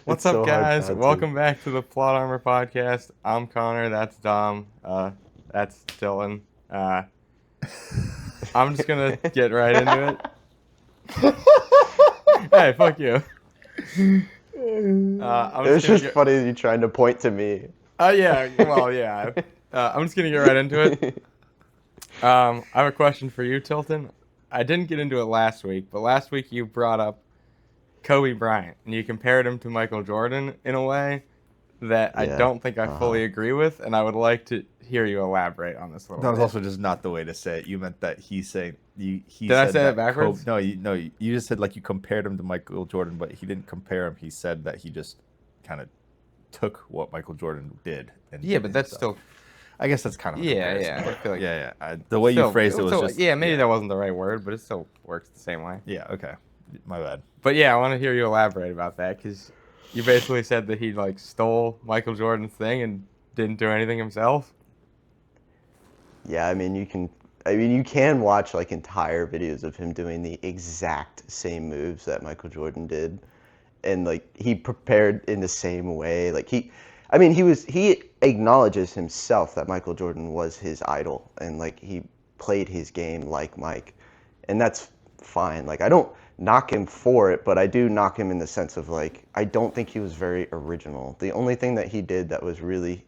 What's It's up, so hard guys? not to. Welcome back to the Plot Armor Podcast. I'm Connor. That's Dom. That's Dylan. Uh, I'm just gonna get right into it. Hey, fuck you. I'm It just was gonna just get. funny you trying to point to me. Yeah. Well, yeah. I'm just gonna get right into it. I have a question for you, Tilton. I didn't get into it last week, but last week you brought up Kobe Bryant and you compared him to Michael Jordan in a way that I Yeah. don't think I Uh-huh. fully agree with, and I would like to hear you elaborate on this a little That was bit. also just not the way to say it. You meant that he Did I said say that that Kobe. backwards? No, you just said like you compared him to Michael Jordan, but he didn't compare him. He said that he just kind of took what Michael Jordan did and Yeah, did but that's himself. still I guess that's kind of a yeah, comparison. yeah. I feel like The way you still, phrased it was just yeah. Maybe that wasn't the right word, but it still works the same way. yeah. Okay, my bad. But yeah, I want to hear you elaborate about that because you basically said that he like stole Michael Jordan's thing and didn't do anything himself. Yeah, you can watch like entire videos of him doing the exact same moves that Michael Jordan did. And like he prepared in the same way. He acknowledges himself that Michael Jordan was his idol and like he played his game like Mike. And that's fine. Like I don't knock him for it, but I do knock him in the sense of like I don't think he was very original. The only thing that he did that was really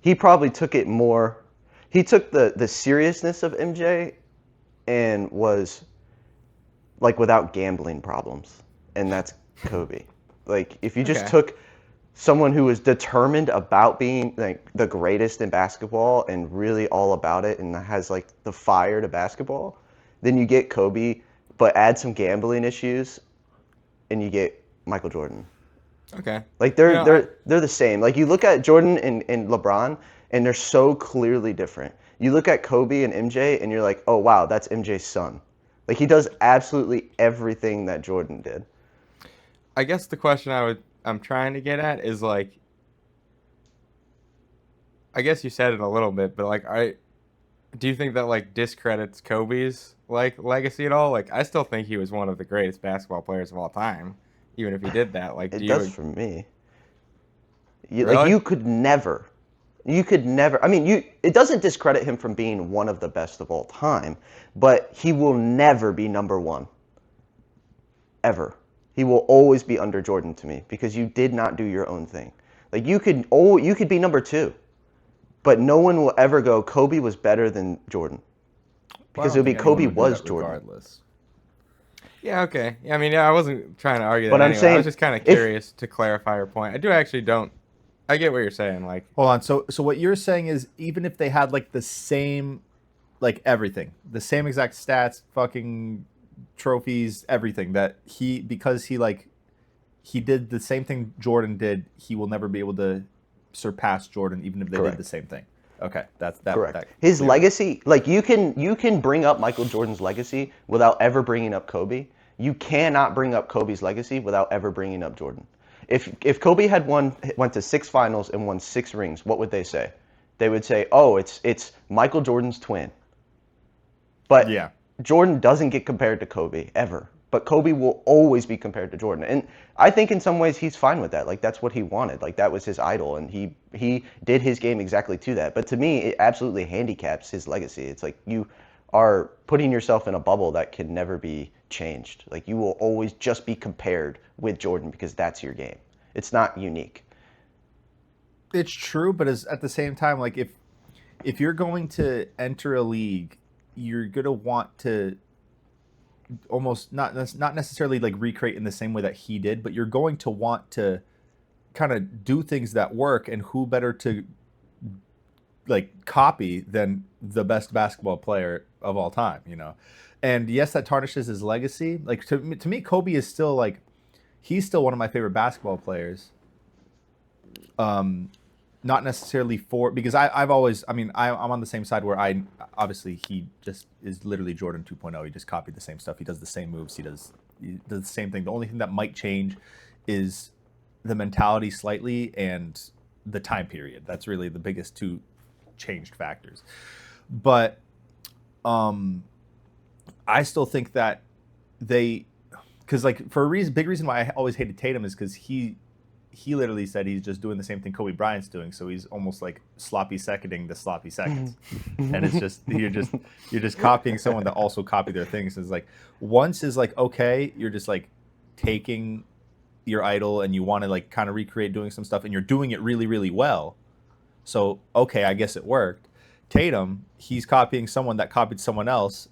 he probably took it more he took the seriousness of MJ and was like without gambling problems. And that's Kobe. Like if you just Okay. took someone who was determined about being like the greatest in basketball and really all about it and has like the fire to basketball, then you get Kobe, but add some gambling issues and you get Michael Jordan. Okay. Like You they're know, I they're they're the same. Like you look at Jordan and LeBron and they're so clearly different. You look at Kobe and MJ and you're like, "Oh wow, that's MJ's son." Like he does absolutely everything that Jordan did. I guess the question I'm trying to get at is like I guess you said it a little bit, but like I do you think that like discredits Kobe's like legacy at all? Like I still think he was one of the greatest basketball players of all time, even if he did that. Like do It does you for me. really? You could never. I mean, it doesn't discredit him from being one of the best of all time, but he will never be number one ever. He will always be under Jordan to me because you did not do your own thing. Like you could be number two, but no one will ever go Kobe was better than Jordan Well, I because don't it'll be think anyone Kobe would do was that Jordan. regardless. Yeah, okay. Yeah, I mean, yeah, I wasn't trying to argue that But I'm anyway. I was saying just kind of if curious to clarify your point. I do actually don't. I get what you're saying. Like, Hold on. So what you're saying is even if they had like the same, like everything, the same exact stats, fucking trophies, everything that because he did the same thing Jordan did, he will never be able to surpass Jordan even if they did the correct. same thing. Okay, that Correct. that His clears it up. legacy, like you can bring up Michael Jordan's legacy without ever bringing up Kobe. You cannot bring up Kobe's legacy without ever bringing up Jordan. If Kobe had went to six finals and won six rings, what would they say? They would say, "Oh, it's Michael Jordan's twin." But Yeah. Jordan doesn't get compared to Kobe ever. But Kobe will always be compared to Jordan. And I think in some ways he's fine with that. Like that's what he wanted. Like that was his idol and he did his game exactly to that. But to me, it absolutely handicaps his legacy. It's like you are putting yourself in a bubble that can never be changed. Like you will always just be compared with Jordan because that's your game. It's not unique. It's true, but at the same time, like if you're going to enter a league, you're gonna want to almost not necessarily like recreate in the same way that he did, but you're going to want to kind of do things that work, and who better to like copy than the best basketball player of all time, you know? And yes, that tarnishes his legacy. Like to me, Kobe is still like he's still one of my favorite basketball players. Um, Not necessarily for because I've always I'm on the same side where I obviously he just is literally Jordan 2.0. He just copied the same stuff. He does the same moves. He does the same thing. The only thing that might change is the mentality slightly and the time period. That's really the biggest two changed factors. But I still think that they because like for a reason big reason why I always hated Tatum is because he literally said he's just doing the same thing Kobe Bryant's doing, so he's almost like sloppy seconding the sloppy seconds. And it's just you're just copying someone that also copied their things. It's like once is like okay, you're just like taking your idol and you want to like kind of recreate doing some stuff and you're doing it really, really well. So okay, I guess it worked. Tatum, he's copying someone that copied someone else,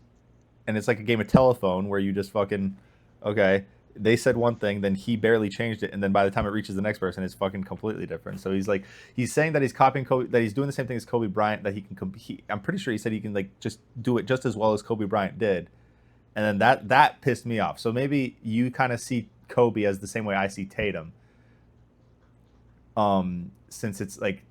and it's like a game of telephone where you just fucking okay, they said one thing, then he barely changed it, and then by the time it reaches the next person, it's fucking completely different. So he's saying that he's copying Kobe, that he's doing the same thing as Kobe Bryant, that he can I'm pretty sure he said he can like just do it just as well as Kobe Bryant did, and then that pissed me off. So maybe you kind of see Kobe as the same way I see Tatum, since it's like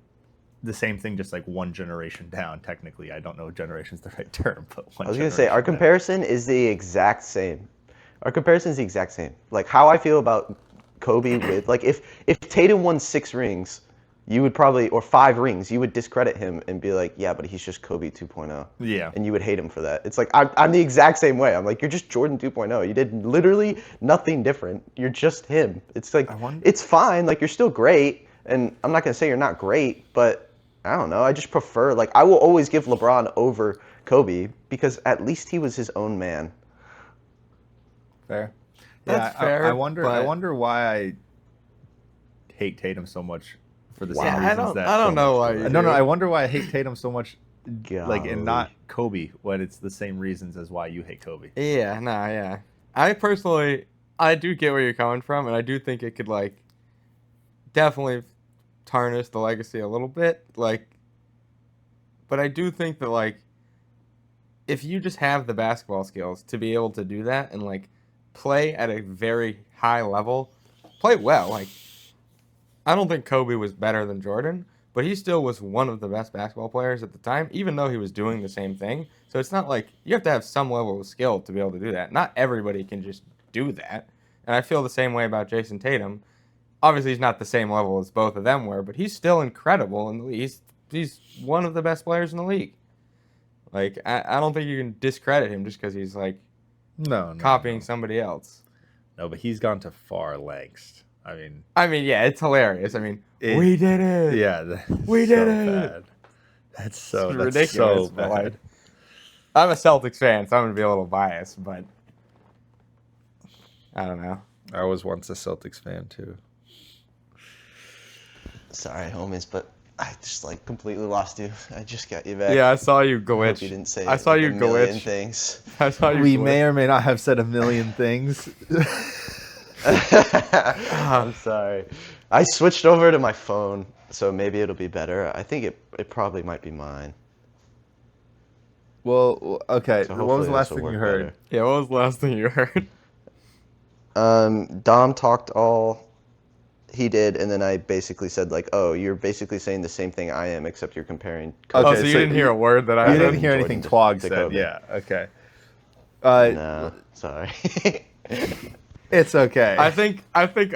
the same thing, just like one generation down. Technically, I don't know if generation's the right term, but I was gonna say our comparison is the exact same. Our comparison is the exact same. Like how I feel about Kobe with like if Tatum won 6 rings, you would probably or 5 rings, you would discredit him and be like, yeah, but he's just Kobe 2.0. Yeah. And you would hate him for that. It's like I'm the exact same way. I'm like, you're just Jordan 2.0. You did literally nothing different. You're just him. It's like it's fine. Like you're still great, and I'm not gonna say you're not great, but I don't know. I just prefer like I will always give LeBron over Kobe because at least he was his own man. Fair. That's yeah, fair. I wonder. But... I wonder why I hate Tatum so much for the same reasons I don't know why. No, I wonder why I hate Tatum so much, like, Golly. and not Kobe, when it's the same reasons as why you hate Kobe. Yeah, yeah. I personally, I do get where you're coming from, and I do think it could like definitely tarnish the legacy a little bit, like. But I do think that like, if you just have the basketball skills to be able to do that and like play at a very high level, play well. Like, I don't think Kobe was better than Jordan, but he still was one of the best basketball players at the time, even though he was doing the same thing. So it's not like you have to have some level of skill to be able to do that. Not everybody can just do that. And I feel the same way about Jason Tatum. Obviously, he's not the same level as both of them were, but he's still incredible in the league. He's one of the best players in the league. Like, I don't think you can discredit him just because he's, like, copying somebody else. No, but he's gone to far lengths. I mean, yeah, it's hilarious. I mean, we did it. Yeah. We did it. Bad. That's ridiculous. So but, bad. like, I'm a Celtics fan, so I'm going to be a little biased, but I don't know. I was once a Celtics fan, too. Sorry, homies, but I just like completely lost you. I just got you back. Yeah, I saw you I hope glitch. you didn't say I saw you a million glitch. things. I saw you We glitch. may or may not have said a million things. I'm sorry. I switched over to my phone, so maybe it'll be better. I think it probably might be mine. Well, okay. So What was the hopefully last this'll thing you work heard? better. Yeah, what was the last thing you heard? Dom talked all he did, and then I basically said like, "Oh, you're basically saying the same thing I am, except you're comparing." Oh, Okay, so you so didn't hear a word that I You said? didn't hear Jordan anything to Twog said. Kobe. Yeah. Okay. No, sorry. It's okay. I think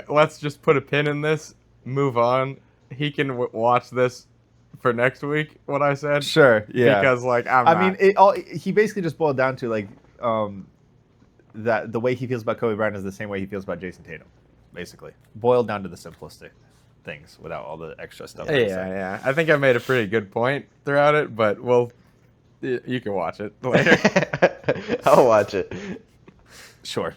let's just put a pin in this, move on. He can watch this for next week, what I said. Sure. Yeah. Because, like, He basically just boiled down to like that the way he feels about Kobe Bryant is the same way he feels about Jason Tatum, basically. Boiled down to the simplistic things without all the extra stuff. Yeah. I think I made a pretty good point throughout it, but you can watch it later. I'll watch it. Sure.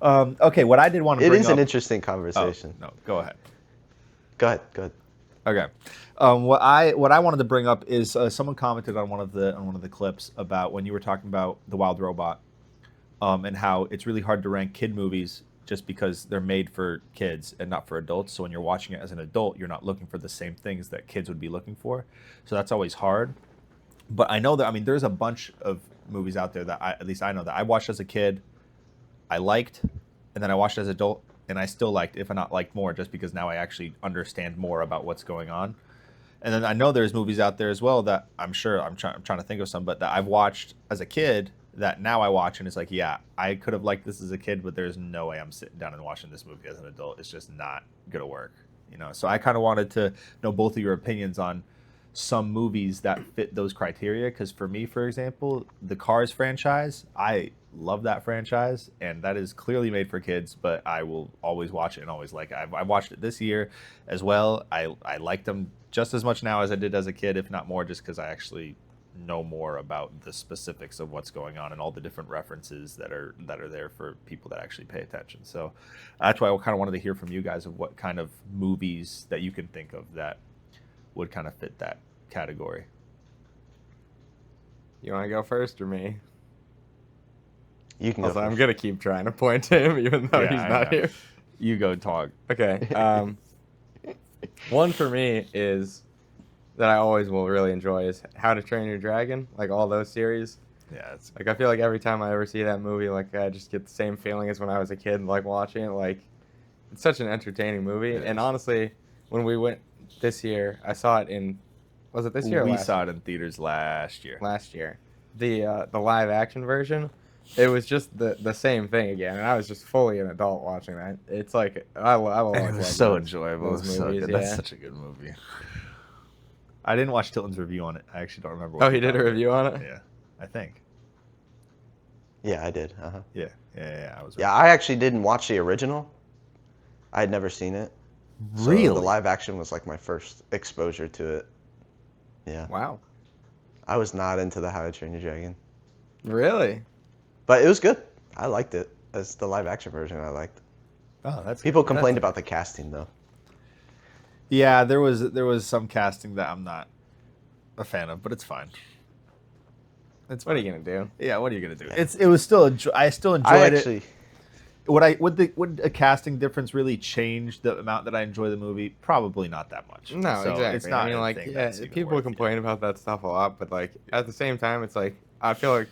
Okay, what I did want to It bring is up... an interesting conversation. No, go ahead. Go ahead. Okay. What I wanted to bring up is someone commented on one of the clips about when you were talking about The Wild Robot, and how it's really hard to rank kid movies just because they're made for kids and not for adults. So when you're watching it as an adult, you're not looking for the same things that kids would be looking for. So that's always hard. But I know that, there's a bunch of movies out there that at least I know that I watched as a kid, I liked, and then I watched as an adult, and I still liked, if not liked more, just because now I actually understand more about what's going on. And then I know there's movies out there as well that I'm trying to think of some, but that I've watched as a kid that now I watch and it's like, yeah, I could have liked this as a kid, but there's no way I'm sitting down and watching this movie as an adult. It's just not gonna work, So I kind of wanted to know both of your opinions on some movies that fit those criteria. Because for me, for example, the Cars franchise, I love that franchise, and that is clearly made for kids. But I will always watch it and always like it. I watched it this year as well. I liked them just as much now as I did as a kid, if not more, just because I actually know more about the specifics of what's going on and all the different references that are there for people that actually pay attention. So that's why I kind of wanted to hear from you guys of what kind of movies that you can think of that would kind of fit that category. You want to go first or me? You can go Also, I'm first. gonna keep trying to point to him even though Yeah, he's I not know. here. You go, Tog. Okay. One for me is that I always will really enjoy is How to Train Your Dragon, like all those series. Yeah, it's Like I feel like every time I ever see that movie, like I just get the same feeling as when I was a kid, like watching it. Like it's such an entertaining movie. It And is. honestly, when we went this year, I saw it in, was it this year? Or we last saw it in theaters last year. last year. The live action version, it was just the same thing again, and I was just fully an adult watching that. It's like I will It always was love so those- enjoyable. It those was so movies, good. That's yeah. such a good movie. I didn't watch Tilton's review on it. I actually don't remember. Oh, we he did thought a of it. review on it. Yeah, I think. Yeah, I did. Uh-huh. Yeah. I was. Yeah, I actually didn't watch the original. I had never seen it. So Really? the live action was like my first exposure to it. Yeah. Wow, I was not into the How to Train Your Dragon. really? But it was good. I liked it. As the live action version I liked. Oh, that's People good. complained That's- about the casting though. Yeah, there was some casting that I'm not a fan of, but it's fine. It's What are fine. you gonna do? Yeah, what are you gonna do? It was still I still enjoyed I it. actually Would a casting difference really change the amount that I enjoy the movie? Probably not that much. No, So exactly. It's not I mean, like, anything yeah, that's even people worth- complain about that stuff a lot, but like at the same time, it's like I feel like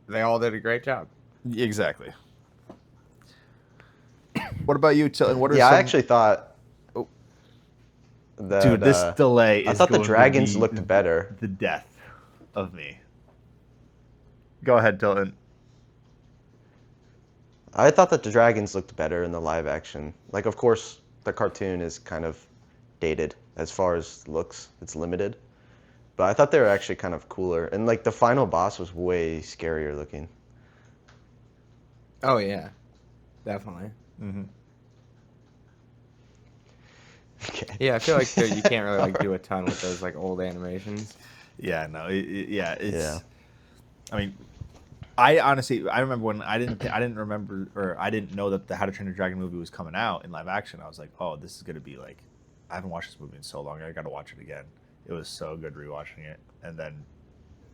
they all did a great job. Exactly. What about you, Tilton? What are Yeah, some... I actually thought Oh. that Dude, this delay I is thought the going to dragons be looked better. the death of me. Go ahead, Tilton. I thought that the dragons looked better in the live action. Like, of course, the cartoon is kind of dated as far as looks. It's limited. But I thought they were actually kind of cooler. And, like, the final boss was way scarier looking. Oh yeah, definitely. Mm-hmm. Okay. Yeah, I feel like you can't really like do a ton with those like old animations. Yeah, no, yeah, it's. Yeah. I mean, I honestly, I remember when I didn't remember, or I didn't know that the How to Train Your Dragon movie was coming out in live action. I was like, oh, this is gonna be like, I haven't watched this movie in so long. I gotta watch it again. It was so good rewatching it, and then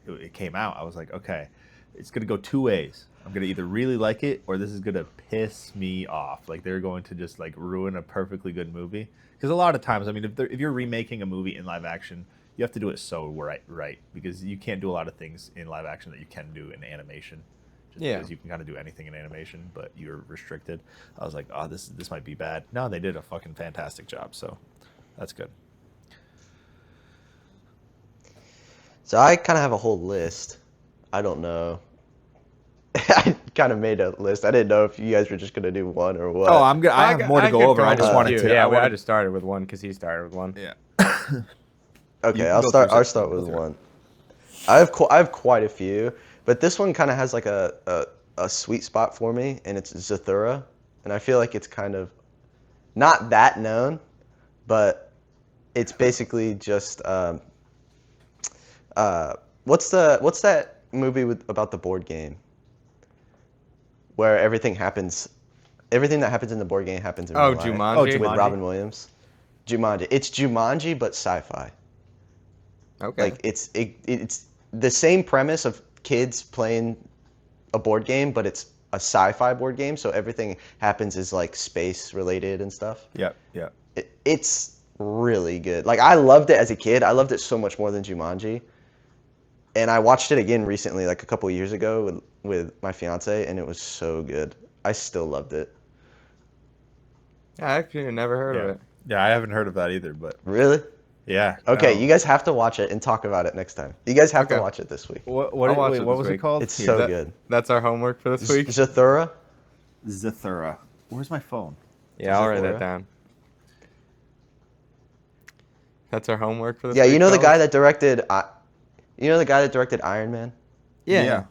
it came out. I was like, okay, it's gonna go two ways. I'm gonna either really like it, or this is gonna piss me off. Like they're going to just like ruin a perfectly good movie. Because a lot of times, I mean, if you're remaking a movie in live action, you have to do it so right, because you can't do a lot of things in live action that you can do in animation. Just Yeah. because you can kind of do anything in animation, but you're restricted. I was like, oh, this might be bad. No, they did a fucking fantastic job, so that's good. So I kind of have a whole list. I don't know. I kind of made a list. I didn't know if you guys were just gonna do one or what. Oh, I have more to go could over. come I up just with wanted a to. few. Yeah, I I just started with one because he started with one. Yeah. Okay, You can I'll go start. through I'll some. start Go with through it. one. I have quite a few, but this one kind of has like a sweet spot for me, and it's Zathura, and I feel like it's kind of not that known, but it's basically just what's that movie about the board game where everything that happens in the board game happens in Oh, real life? Jumanji. Oh, With Jumanji. Robin Williams. Jumanji. It's Jumanji but sci-fi. Okay. Like it's the same premise of kids playing a board game, but it's a sci-fi board game, so everything happens is like space related and stuff. Yep. Yep. It's really good. Like I loved it as a kid. I loved it so much more than Jumanji. And I watched it again recently, like a couple years ago with my fiance, and it was so good. I still loved it. I actually never heard of it. Yeah, I haven't heard of that either, but Really? yeah. Okay, no. you guys have to watch it and talk about it next time. You guys have to Okay. watch it this week. What I'll watch it what this was it week. called? It's Here. so That- good. That's our homework for this week. Zathura? Zathura. Where's my phone? Yeah, I'll write Zathura? that down. That's our homework for this Yeah, week, you know the guy fellas? that directed. You know the guy that directed Iron Man. Yeah.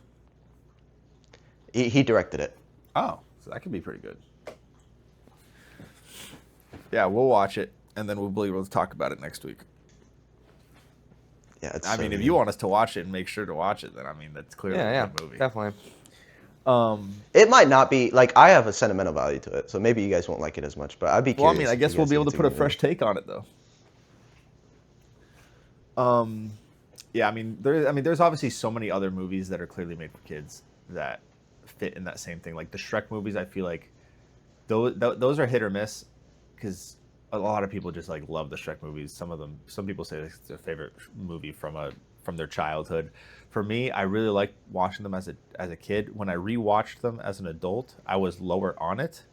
He directed it. Oh, so that could be pretty good. Yeah, we'll watch it, and then we'll be able to talk about it next week. Yeah, it's. I so mean, if good. you want us to watch it and make sure to watch it, then I mean that's clearly Yeah, a good movie. definitely. It might not be like I have a sentimental value to it, so maybe you guys won't like it as much. But I'd be Well, I curious. mean, I if guess you we'll guys be able think to it's put a good fresh movie. take on it, though. Yeah, I mean, there's obviously so many other movies that are clearly made for kids that fit in that same thing. Like the Shrek movies, I feel like those are hit or miss because a lot of people just like love the Shrek movies. Some people say it's their favorite movie from their childhood. For me, I really liked watching them as a kid. When I rewatched them as an adult, I was lower on it.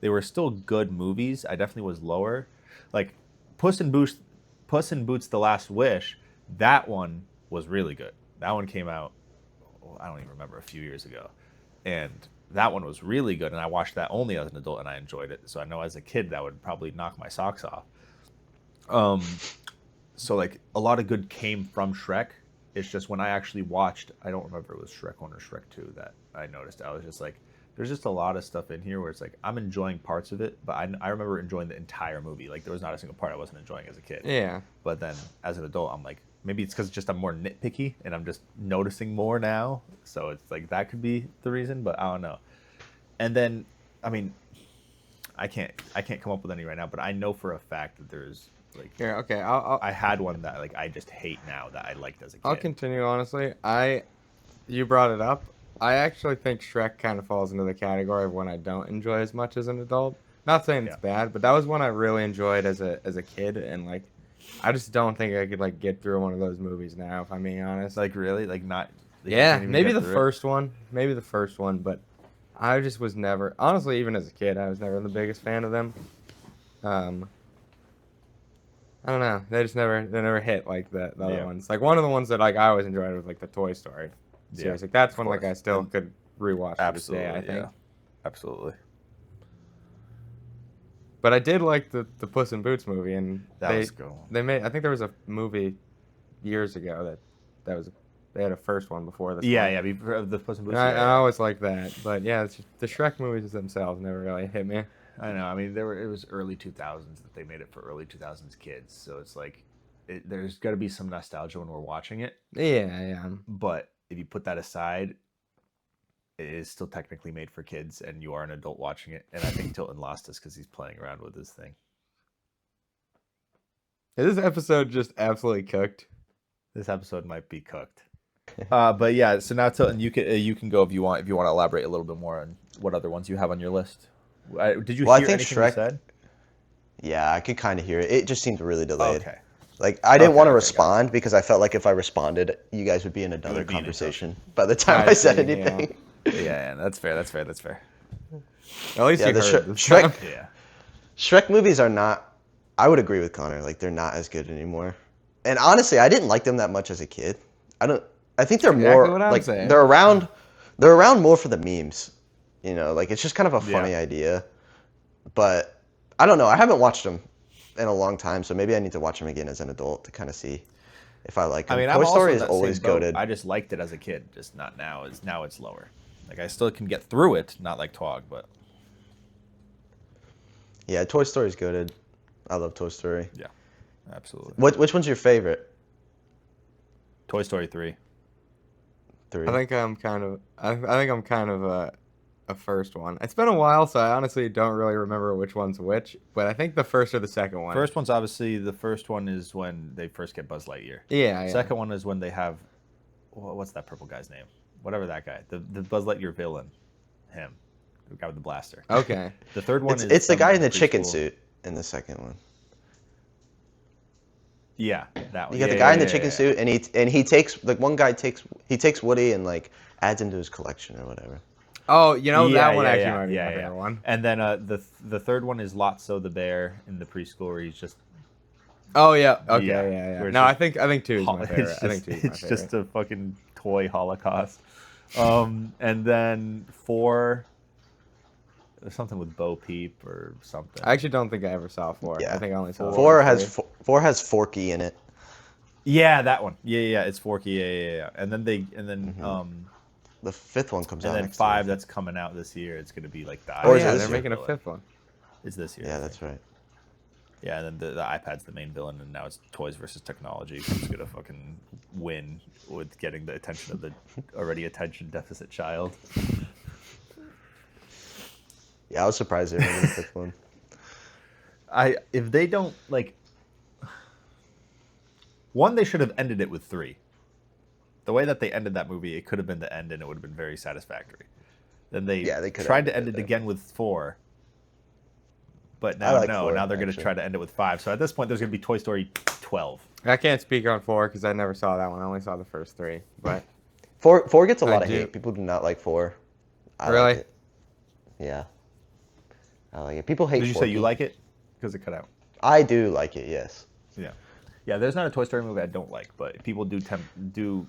They were still good movies. I definitely was lower. Like Puss in Boots, The Last Wish. That one was really good. That one came out, I don't even remember, a few years ago, and that one was really good. And I watched that only as an adult, and I enjoyed it. So I know as a kid that would probably knock my socks off. So like a lot of good came from Shrek. It's just when I actually watched, I don't remember if it was Shrek 1 or Shrek 2 that I noticed. I was just like, there's just a lot of stuff in here where it's like, I'm enjoying parts of it, but I remember enjoying the entire movie. Like there was not a single part I wasn't enjoying as a kid. Yeah. But then as an adult, I'm like, maybe it's because just I'm more nitpicky and I'm just noticing more now. So it's like, that could be the reason, but I don't know. And then, I mean, I can't come up with any right now, but I know for a fact that there's like, Here, okay. I had one that like I just hate now that I liked as a kid. I'll continue. Honestly, you brought it up. I actually think Shrek kind of falls into the category of one I don't enjoy as much as an adult. Not saying it's bad, but that was one I really enjoyed as a kid, and like, I just don't think I could like get through one of those movies now. If I'm being honest. Like really, like not. Like, Yeah, can't even maybe get the through it? first one. Maybe the first one, but I just was never, honestly, even as a kid, I was never the biggest fan of them. I don't know. They never hit like the other Yeah. ones. Like one of the ones that like I always enjoyed was like the Toy Story series. Yeah, Like that's of one like course. I still And- could rewatch to this Absolutely, day, I think. yeah. Absolutely. But I did like the Puss in Boots movie, and That was good. they made. I think there was a movie years ago that was they had a first one before this. Yeah, one. yeah. Before the Puss in Boots. And I yeah. always liked that, but yeah, it's just, the Shrek movies themselves never really hit me. I know. I mean, it was early 2000s that they made it for early 2000s kids. So it's like, there's got to be some nostalgia when we're watching it. Yeah. But if you put that aside, it is still technically made for kids, and you are an adult watching it. And I think Tilton lost us because he's playing around with this thing. Is this episode just absolutely cooked? This episode might be cooked. But yeah, so now Tilton, you can go if you want to elaborate a little bit more on what other ones you have on your list. Did you Well, I hear think anything Shrek- you said? Yeah, I could kind of hear it. It just seemed really delayed. Okay. Like I didn't Okay, want to okay, respond because I felt like if I responded, you guys would be in another would be in a conversation by the time I I said see, anything. Yeah, that's fair. That's fair. At least Yeah, you the heard this Shrek time. Yeah. Shrek movies are not. I would agree with Connor. Like they're not as good anymore. And honestly, I didn't like them that much as a kid. I think they're Exactly more what I'm like saying. they're around. They're around more for the memes. You know, like it's just kind of a funny Yeah. idea. But I don't know. I haven't watched them in a long time, so maybe I need to watch them again as an adult to kind of see if I like them. I mean, Toy I'm also Story in is that always same boat. goated. I just liked it as a kid, just not now. Now it's lower. Like I still can get through it, not like Twog, but Yeah, Toy Story is goated. I love Toy Story. yeah, absolutely. Which one's your favorite? Toy Story 3. 3. I think I'm kind of a first one. It's been a while, so I honestly don't really remember which one's which. But I think the first or the second one. First one's obviously the first one is when they first get Buzz Lightyear. Yeah. Second one is when they have what's that purple guy's name? Whatever that guy, the Buzz Lightyear villain, him, the guy with the blaster. Okay. The third one It's the some guy in the chicken preschool- suit in the second one. Yeah, that one. You got the Yeah, guy yeah, in the yeah, chicken yeah. suit, and he takes like one guy takes Woody and like adds him to his collection or whatever. Oh, you know Yeah, that one yeah, actually yeah, might be yeah, my yeah. favorite one. And then the third one is Lotso the bear in the preschool where he's just Oh yeah. Okay. Yeah, Yeah. where it's No, just I think two is my favorite. It's I think just, two is my it's favorite. just a fucking toy holocaust. And then 4 There's something with Bo Peep or something. I actually don't think I ever saw 4. Yeah. I think I only saw Four 3. has Forky in it. Yeah, that one. Yeah, it's Forky. Yeah. And then The fifth one comes out and then next 5 year. that's coming out this year. It's gonna be like the Oh Or is it yeah, this they're year? making a 5th one. It's this year. Yeah, that's right. Yeah, and then the iPad's the main villain, and now it's toys versus technology. Who's gonna fucking win with getting the attention of the already attention deficit child? Yeah, I was surprised they were making the fifth one. If they don't like one, they should have ended it with 3. The way that they ended that movie, it could have been the end, and it would have been very satisfactory. Then they could have tried to ended end it it there. again with 4. But I now, like no, 4, now they're going to actually. try to end it with 5. So at this point, there's going to be Toy Story 12. I can't speak on 4 because I never saw that one. I only saw the first 3. But 4 gets a lot I of do. hate. People do not like 4. I Really? like it. Yeah. I like it. People hate Did you say Forky. you like it? Because it cut out. I do like it, yes. Yeah. Yeah, there's not a Toy Story movie I don't like, but people do tend to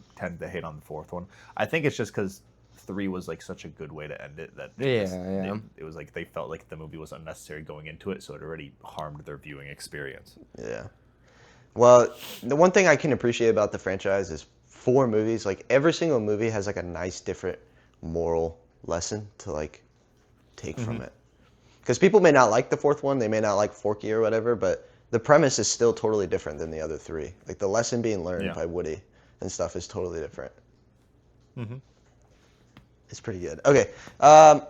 hate on the 4th one. I think it's just because 3 was like such a good way to end it that Yeah. it was like they felt like the movie was unnecessary going into it, so it already harmed their viewing experience. Yeah. Well, the one thing I can appreciate about the franchise is 4 movies. Like every single movie has like a nice different moral lesson to like take from it. Because people may not like the 4th one, they may not like Forky or whatever, but the premise is still totally different than the other 3. Like the lesson being learned Yeah. by Woody and stuff is totally different. Mm-hmm. It's pretty good. Okay,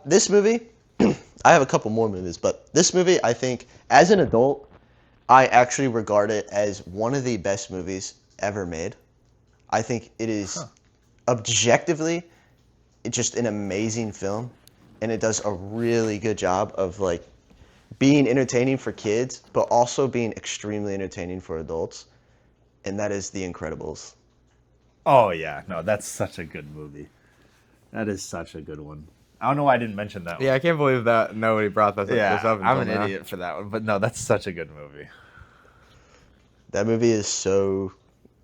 this movie, I have a couple more movies, but this movie, I think, as an adult, I actually regard it as one of the best movies ever made. I think it is objectively just an amazing film, and it does a really good job of like being entertaining for kids, but also being extremely entertaining for adults, and that is The Incredibles. Oh yeah, no, that's such a good movie. That is such a good one. I don't know why I didn't mention that one. yeah, I can't believe that nobody brought this up. I'm an until now. idiot for that one, but no, that's such a good movie. That movie is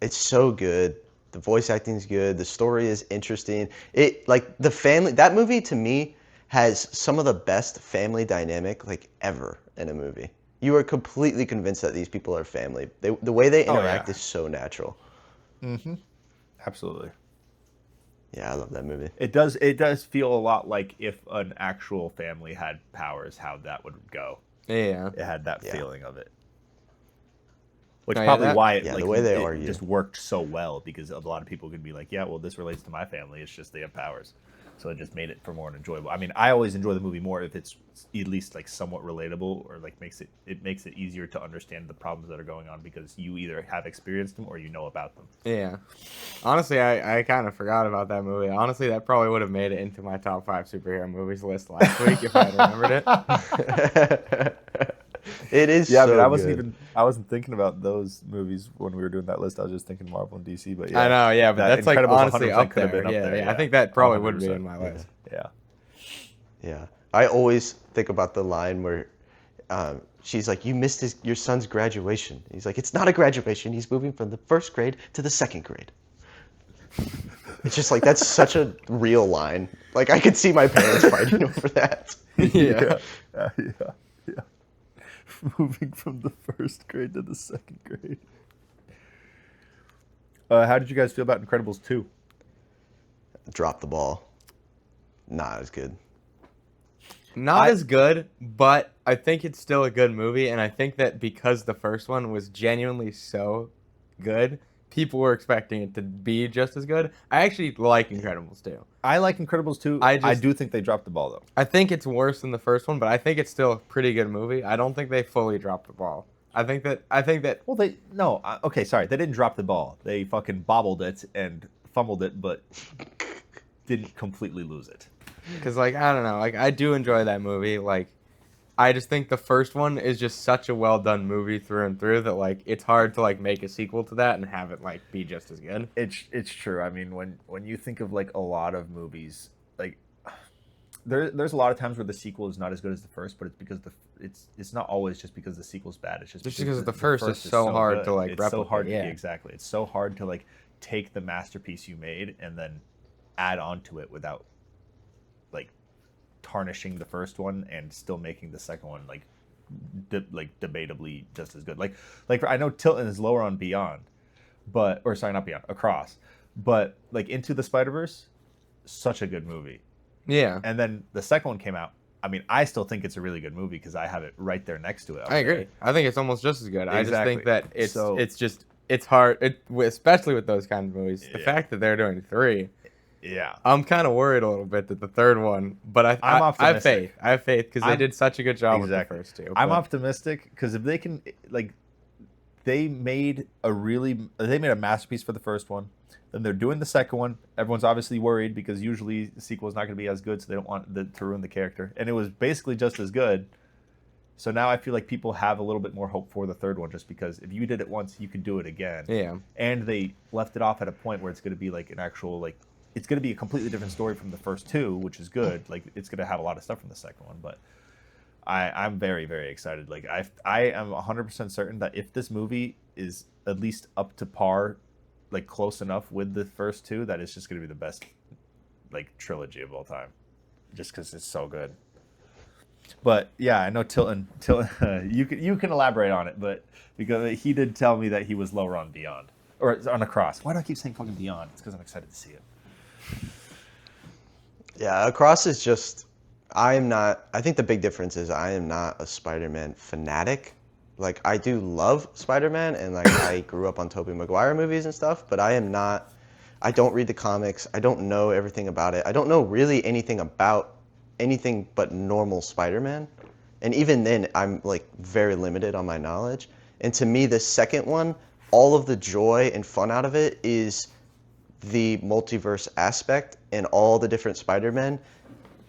it's so good. The voice acting is good. The story is interesting. That movie to me has some of the best family dynamic like ever in a movie. You are completely convinced that these people are family. The way they interact yeah. is so natural. Absolutely. Yeah, I love that movie. It does feel a lot like if an actual family had powers, how that would go. Yeah. It had that Yeah. feeling of it. Which Oh, yeah, probably that- why it, Yeah, like, the way they it argue. just worked so well, because a lot of people could be like, yeah, well, this relates to my family. It's just they have powers. So it just made it for more enjoyable. I mean, I always enjoy the movie more if it's at least like somewhat relatable, or like makes it easier to understand the problems that are going on because you either have experienced them or you know about them. Yeah. Honestly, I kind of forgot about that movie. Honestly, that probably would have made it into my top 5 superhero movies list last week if I had remembered it. It is Yeah, so but good. I wasn't thinking about those movies when we were doing that list. I was just thinking Marvel and DC. But yeah, I know, yeah, but that that's like Incredibles honestly 100% up could have there. been up Yeah, there, yeah, I think that probably would be 100%. in my list. Yeah. Yeah, I always think about the line where she's like, "You missed your son's graduation." He's like, "It's not a graduation. He's moving from the first grade to the second grade." It's just like that's such a real line. Like I could see my parents fighting over that. Yeah. Yeah. Moving from the first grade to the second grade. How did you guys feel about Incredibles 2? Drop the ball. Not as good. Not as good, but I think it's still a good movie, and I think that because the first one was genuinely so good, people were expecting it to be just as good. I actually like Incredibles 2. I like Incredibles 2. I I do think they dropped the ball, though. I think it's worse than the first one, but I think it's still a pretty good movie. I don't think they fully dropped the ball. I think that Well, okay, sorry. They didn't drop the ball. They fucking bobbled it and fumbled it, but didn't completely lose it. because like I don't know, like I do enjoy that movie. Like I just think the first one is just such a well done movie through and through that like it's hard to like make a sequel to that and have it like be just as good. It's true. I mean, when you think of like a lot of movies, like there's a lot of times where the sequel is not as good as the first, but it's because it's not always just because the sequel's bad. It's just because the first is so hard to, like, it's so hard. replicate, yeah. Exactly. It's so hard to like take the masterpiece you made and then add on to it without like tarnishing the first one and still making the second one like debatably just as good. Like I know Tilton is lower on Beyond, but or sorry, not Beyond, Across, but like Into the Spider-Verse, such a good movie. Yeah, And then the second one came out. I mean, I still think it's a really good movie because I have it right there next to it. I agree. I think it's almost just as good. I just think that it's hard, especially with those kind of movies. The fact that they're doing 3, Yeah, I'm kind of worried a little bit that the third one, but I have optimistic. faith. I have faith because they did such a good job with the first 2. I'm but- optimistic because if they can, like, they made a masterpiece for the first one. Then they're doing the second one. Everyone's obviously worried because usually the sequel is not going to be as good, so they don't want to ruin the character. And it was basically just as good. So now I feel like people have a little bit more hope for the third one, just because if you did it once, you can do it again. Yeah. And they left it off at a point where it's going to be like an actual it's going to be a completely different story from the first 2, which is good. Like it's going to have a lot of stuff from the second one, but I'm very, very excited. Like I am 100% certain that if this movie is at least up to par, like close enough with the first 2, that it's just going to be the best like trilogy of all time, just because it's so good. But yeah, I know Tilton, you can elaborate on it, but because he did tell me that he was lower on Beyond or on Across. Why do I keep saying fucking Beyond? It's because I'm excited to see it. Yeah, Across is just. I think the big difference is I am not a Spider-Man fanatic. Like, I do love Spider-Man, and like I grew up on Tobey Maguire movies and stuff, but I don't read the comics. I don't know everything about it. I don't know really anything about anything but normal Spider-Man. And even then, I'm like very limited on my knowledge. And to me, the second one, all of the joy and fun out of it is the multiverse aspect and all the different Spider-Men.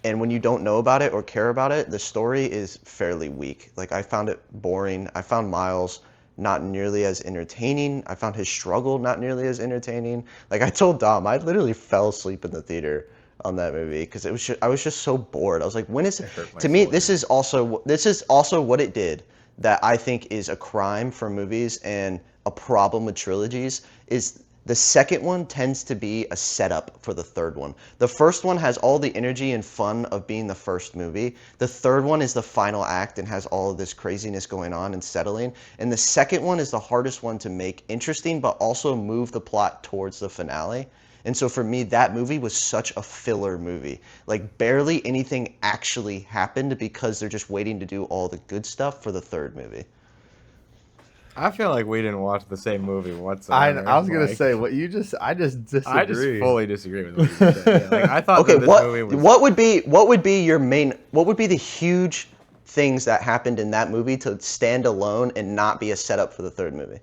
And when you don't know about it or care about it, the story is fairly weak. Like, I found it boring. I found Miles not nearly as entertaining. I found his struggle not nearly as entertaining. Like, I told Dom, I literally fell asleep in the theater on that movie because I was just so bored. I was like, when is it? To me, this is also what it did that I think is a crime for movies and a problem with trilogies is the second one tends to be a setup for the third one. The first one has all the energy and fun of being the first movie. The third one is the final act and has all of this craziness going on and settling. And the second one is the hardest one to make interesting, but also move the plot towards the finale. And so for me, that movie was such a filler movie. Like, barely anything actually happened because they're just waiting to do all the good stuff for the third movie. I feel like we didn't watch the same movie whatsoever. I was gonna Like, say what you just. I just disagree. I just fully disagree with what you said. Yeah, like, I thought Okay, that this movie was. what would be the huge things that happened in that movie to stand alone and not be a setup for the third movie?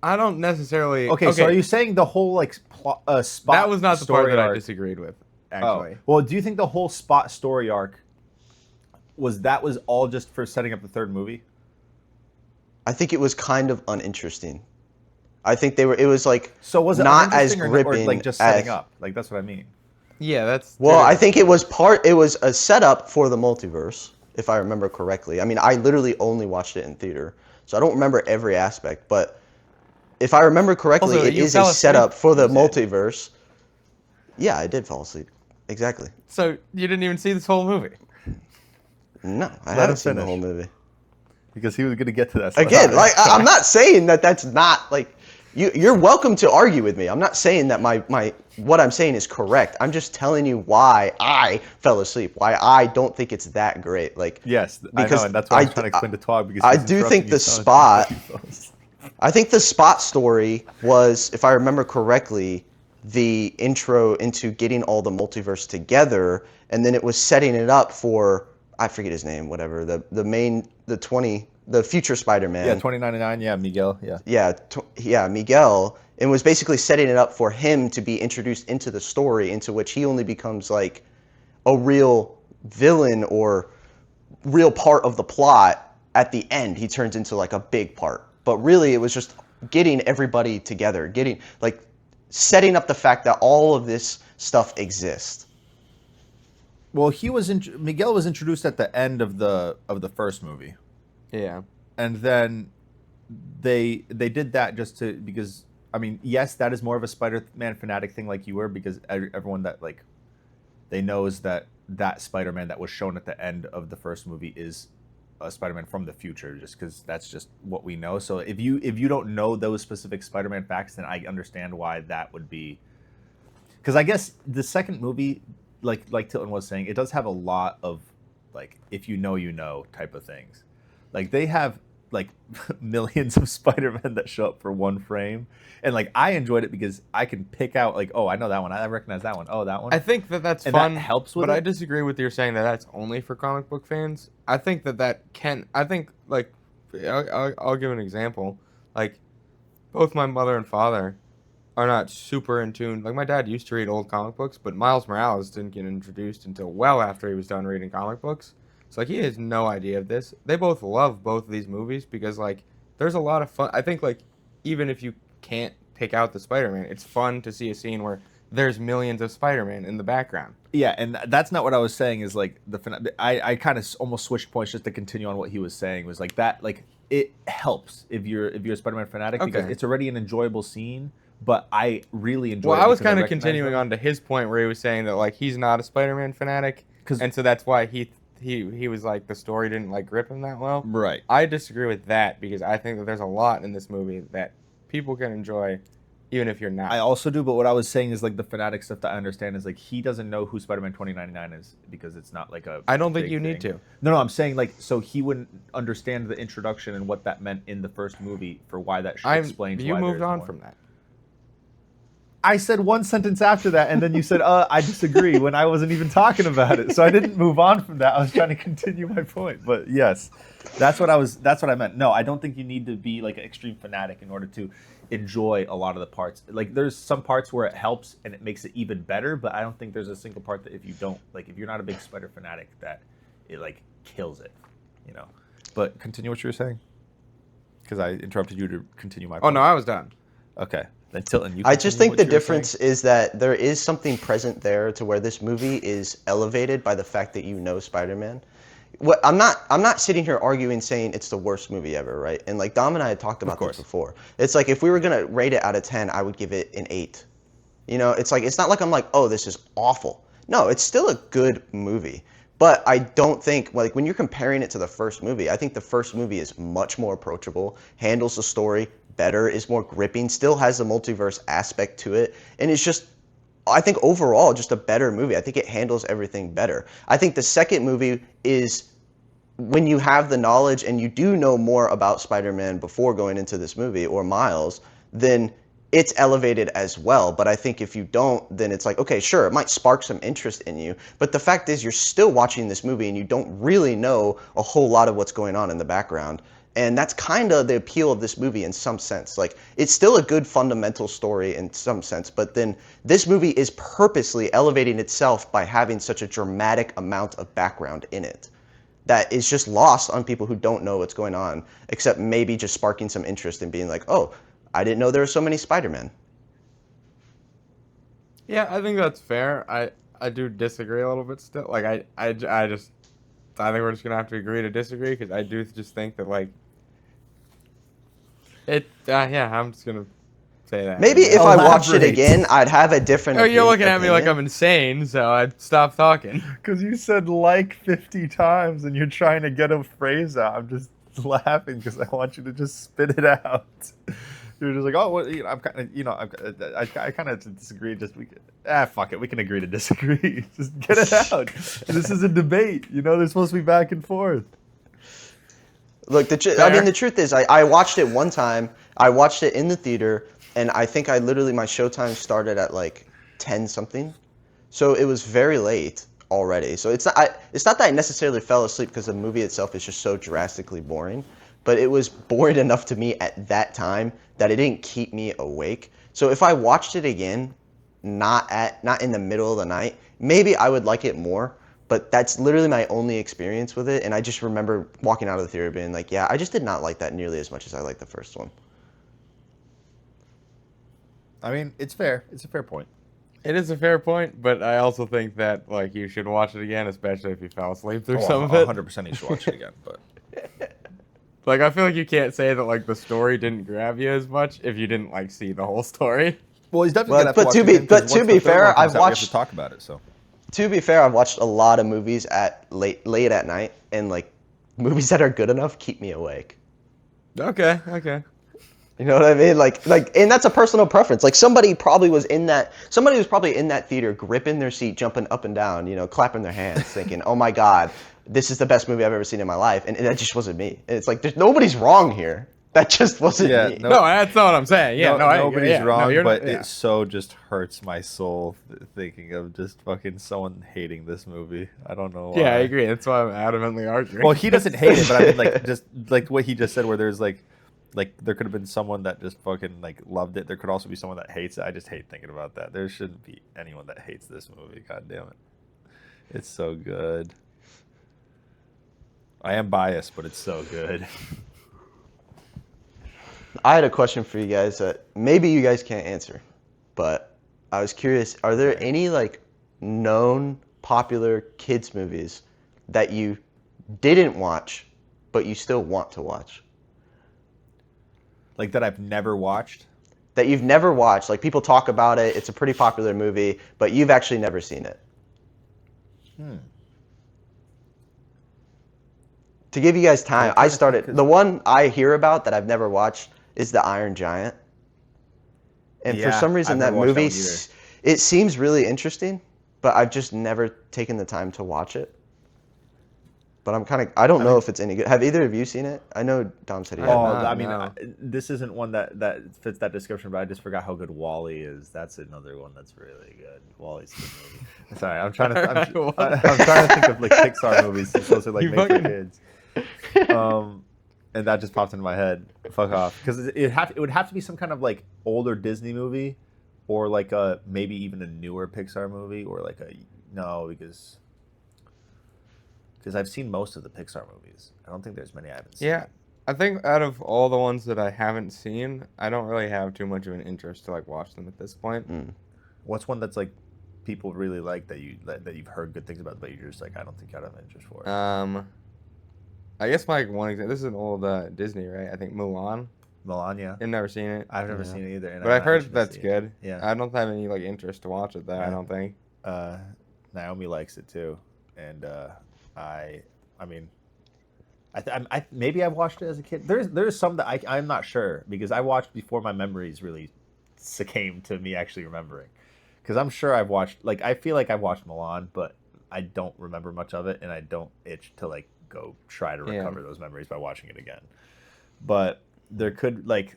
I don't necessarily. Okay, so are you saying the whole like spot? That was not the part story that I arc- disagreed with. Oh. Actually, Well, do you think the whole Spot story arc was all just for setting up the third movie? I think it was kind of uninteresting. I think it was like So was it not as uninteresting or gripping like just setting as, up? Like that's what I mean. yeah, that's. Well, I think it was a setup for the multiverse, if I remember correctly. I mean, I literally only watched it in theater, so I don't remember every aspect, but if I remember correctly, Also, it you is fell a setup asleep? for the multiverse. Yeah, I did fall asleep. Exactly. So you didn't even see this whole movie. No, I Let haven't him seen the finish. whole movie. Because he was going to get to that. Again, like I'm not saying that that's not like you're welcome to argue with me. I'm not saying that my what I'm saying is correct. I'm just telling you why I fell asleep. Why I don't think it's that great. Like Yes, because I know, and that's what I'm trying to explain to Twog. Because I he's do interrupting think you the so Spot. much. I think the Spot story was, if I remember correctly, the intro into getting all the multiverse together, and then it was setting it up for, I forget his name, whatever, the future Spider-Man. Yeah, 2099. Yeah, Miguel. Yeah. Yeah, Miguel, and was basically setting it up for him to be introduced into the story, into which he only becomes like a real villain or real part of the plot at the end. He turns into like a big part. But really, it was just getting everybody together, setting up the fact that all of this stuff exists. Well, Miguel was introduced at the end of the first movie, Yeah. and then they did that because I mean, yes, that is more of a Spider-Man fanatic thing, like you were, because everyone that like they knows that Spider-Man that was shown at the end of the first movie is a Spider-Man from the future, just because that's just what we know. So if you don't know those specific Spider-Man facts, then I understand why that would be. Because I guess the second movie, like Tilton was saying, it does have a lot of like if you know type of things. Like they have like millions of Spider-Man that show up for one frame, and like I enjoyed it because I can pick out like, oh, I know that one, I recognize that one, oh, that one. I think that's And fun. that helps with but it. I disagree with you saying that that's only for comic book fans. I think that can. I think like I'll give an example. Like both my mother and father are not super in tune. Like my dad used to read old comic books, but Miles Morales didn't get introduced until well after he was done reading comic books. So like he has no idea of this. They both love both of these movies because like there's a lot of fun. I think like even if you can't pick out the Spider-Man, it's fun to see a scene where there's millions of Spider-Man in the background. Yeah, and that's not what I was saying. Is like I kind of almost switched points just to continue on what he was saying. Was like that like it helps if you're a Spider-Man fanatic because Okay. it's already an enjoyable scene. But I really enjoy. Well, it I was because kind of recognize continuing them. on to his point where he was saying that like he's not a Spider-Man fanatic, 'Cause- and so that's why he was like the story didn't like grip him that well. Right. I disagree with that because I think that there's a lot in this movie that people can enjoy, even if you're not. I also do, but what I was saying is like the fanatic stuff that I understand is like he doesn't know who Spider-Man 2099 is because it's not like a. I don't think big you need thing. to. No, I'm saying like so he wouldn't understand the introduction and what that meant in the first movie for why that explains. You why moved there's on more. from that. I said one sentence after that, and then you said, I disagree," when I wasn't even talking about it. So I didn't move on from that. I was trying to continue my point. But yes, that's what I meant. No, I don't think you need to be like an extreme fanatic in order to enjoy a lot of the parts. Like there's some parts where it helps and it makes it even better, but I don't think there's a single part that if you're not a big Spider fanatic, that it like kills it, you know. But continue what you were saying. Because I interrupted you to continue my point. Oh no, I was done. Okay. Then Tilton, you I just continue think what the you were saying. difference is that there is something present there to where this movie is elevated by the fact that you know Spider-Man. What I'm not sitting here arguing saying it's the worst movie ever, right? And like Dom and I had talked about this before. It's like if we were gonna rate it out of 10, I would give it an 8. You know, it's not like I'm like, oh, this is awful. No, it's still a good movie. But I don't think, like, when you're comparing it to the first movie, I think the first movie is much more approachable, handles the story better, is more gripping, still has the multiverse aspect to it, and it's just, I think overall, just a better movie. I think it handles everything better. I think the second movie is when you have the knowledge and you do know more about Spider-Man before going into this movie, or Miles, then it's elevated as well. But I think if you don't, then it's like, okay, sure, it might spark some interest in you. But the fact is you're still watching this movie and you don't really know a whole lot of what's going on in the background. And that's kind of the appeal of this movie in some sense. Like, it's still a good fundamental story in some sense, but then this movie is purposely elevating itself by having such a dramatic amount of background in it that is just lost on people who don't know what's going on, except maybe just sparking some interest in being like, oh, I didn't know there were so many Spider-Men. Yeah, I think that's fair. I do disagree a little bit still. Like I think we're just gonna have to agree to disagree because I do just think that like it. Yeah, I'm just gonna say that. Maybe if I watched it Elaborate. again, I'd have a different Oh, you're looking at me like opinion. I'm insane, so I'd stop talking. Because you said like 50 times and you're trying to get a phrase out. I'm just laughing because I want you to just spit it out. You're just like, oh, well, I'm kind of, I kind of disagree. Fuck it. We can agree to disagree. Just get it out. This is a debate. They're supposed to be back and forth. Look, the truth is, I watched it one time. I watched it in the theater, and I think my showtime started at like 10 something. So it was very late already. So it's not that I necessarily fell asleep because the movie itself is just so drastically boring, but it was boring enough to me at that time that it didn't keep me awake. So if I watched it again, not in the middle of the night, maybe I would like it more. But that's literally my only experience with it, and I just remember walking out of the theater being like, yeah, I just did not like that nearly as much as I liked the first one. I mean, it's fair. It's a fair point. It is a fair point, but I also think that like you should watch it again, especially if you fell asleep through some of it. 100% you should watch it again. But Like I feel like you can't say that like the story didn't grab you as much if you didn't like see the whole story. well, he's definitely But gonna have to watch it again, 'cause to once be the third fair, one comes I've out, we have watched- to talk about it. So To be fair, I've watched a lot of movies at late at night, and like movies that are good enough keep me awake. Okay. You know what I mean? Like, and that's a personal preference. Like, somebody was probably in that theater, gripping their seat, jumping up and down, you know, clapping their hands, thinking, "Oh my God, this is the best movie I've ever seen in my life," and that just wasn't me. And it's like, nobody's wrong here. That just wasn't Yeah, me. no. No, that's not what I'm saying. Yeah, nobody's yeah, wrong, you're but not, yeah. it so just hurts my soul thinking of just fucking someone hating this movie. I don't know why. Yeah, I agree. That's why I'm adamantly arguing. Well, he doesn't hate it, but I mean, like, just like what he just said, where there's like there could have been someone that just fucking like loved it. There could also be someone that hates it. I just hate thinking about that. There shouldn't be anyone that hates this movie. God damn it, it's so good. I am biased, but it's so good. I had a question for you guys that maybe you guys can't answer, but I was curious, are there any like known popular kids movies that you didn't watch but you still want to watch? Like that I've never watched. That you've never watched, like people talk about it, it's a pretty popular movie, but you've actually never seen it. To give you guys time, I started, the one I hear about that I've never watched is The Iron Giant. And for Yeah, some reason I've that never watched that movie, one either. it seems really interesting, but I've just never taken the time to watch it. But I don't know if it's any good. Have either of you seen it? I know Dom said he Oh, had. not, I mean, no. this isn't one that fits that description, but I just forgot how good Wall-E is. That's another one that's really good. Wall-E's a good movie. Sorry, I'm trying to think of like Pixar movies since those are like You made for fucking- kids. And that just popped into my head. Fuck off, because it would have to be some kind of like older Disney movie, or like maybe even a newer Pixar movie, or like because I've seen most of the Pixar movies. I don't think there's many I haven't seen. Yeah, I think out of all the ones that I haven't seen, I don't really have too much of an interest to like watch them at this point. What's one that's like people really like that you've heard good things about, but you're just like, I don't think I'd have interest for it? I guess my one example. This is an old Disney, right? I think Mulan. Milan, yeah. I've never seen it, I've never seen it either. And but I've heard actually that's see it. good. Yeah. I don't have any like interest to watch it though. I Yeah. don't think. Naomi likes it too, and I mean, I maybe I've watched it as a kid. There's some that I'm not sure, because I watched before my memories really came to me actually remembering. Because I'm sure I've watched, like, I feel like I've watched Milan, but I don't remember much of it, and I don't itch to like go try to recover those memories by watching it again. But there could, like,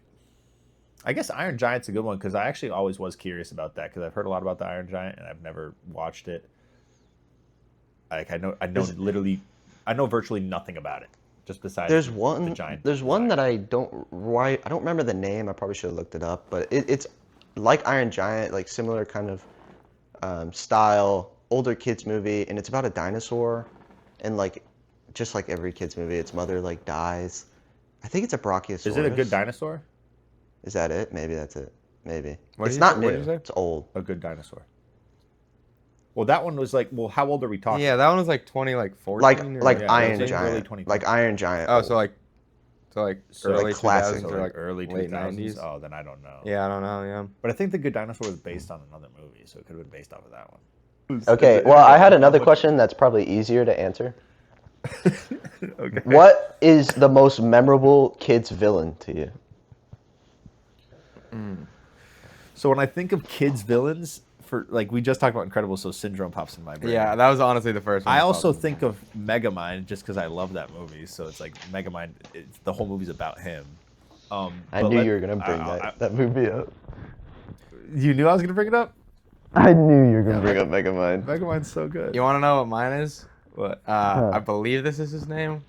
I guess Iron Giant's a good one, because I actually always was curious about that, because I've heard a lot about the Iron Giant and I've never watched it. Like I know virtually nothing about it, just besides There's the one. giant. There's one design. that I don't remember the name. I probably should have looked it up, but it's like Iron Giant, like similar kind of style, older kids movie, and it's about a dinosaur, and like just like every kids movie, its mother like dies. I think it's a Brachiosaurus. Is it a good dinosaur? Is that it? Maybe that's it. Maybe. What It's did you not say- new. what did you say? It's old. A good dinosaur. Well, that one was like, well, how old are we talking? Yeah, that one was like 2014. Like or yeah, Iron it's like early Giant. 2010s. Like Iron Giant. Oh, old. so like like early classic. 2000s So or like like early late 2000s. 90s. Oh, then I don't know. Yeah, I don't know. Yeah. But I think The Good Dinosaur was based on another movie, so it could have been based off of that one. Okay, well, I had another question that's probably easier to answer. Okay. What is the most memorable kids villain to you? So when I think of kids villains, for like we just talked about Incredibles, so Syndrome pops in my brain. Yeah, that was honestly the first one. I that also popped in. think of Megamind just because I love that movie. So it's like Megamind. The whole movie's about him. I but knew you were gonna bring that movie up. You knew I was gonna bring it up. I knew you were gonna bring up Megamind. Megamind's so good. You want to know what mine is? What? I believe this is his name.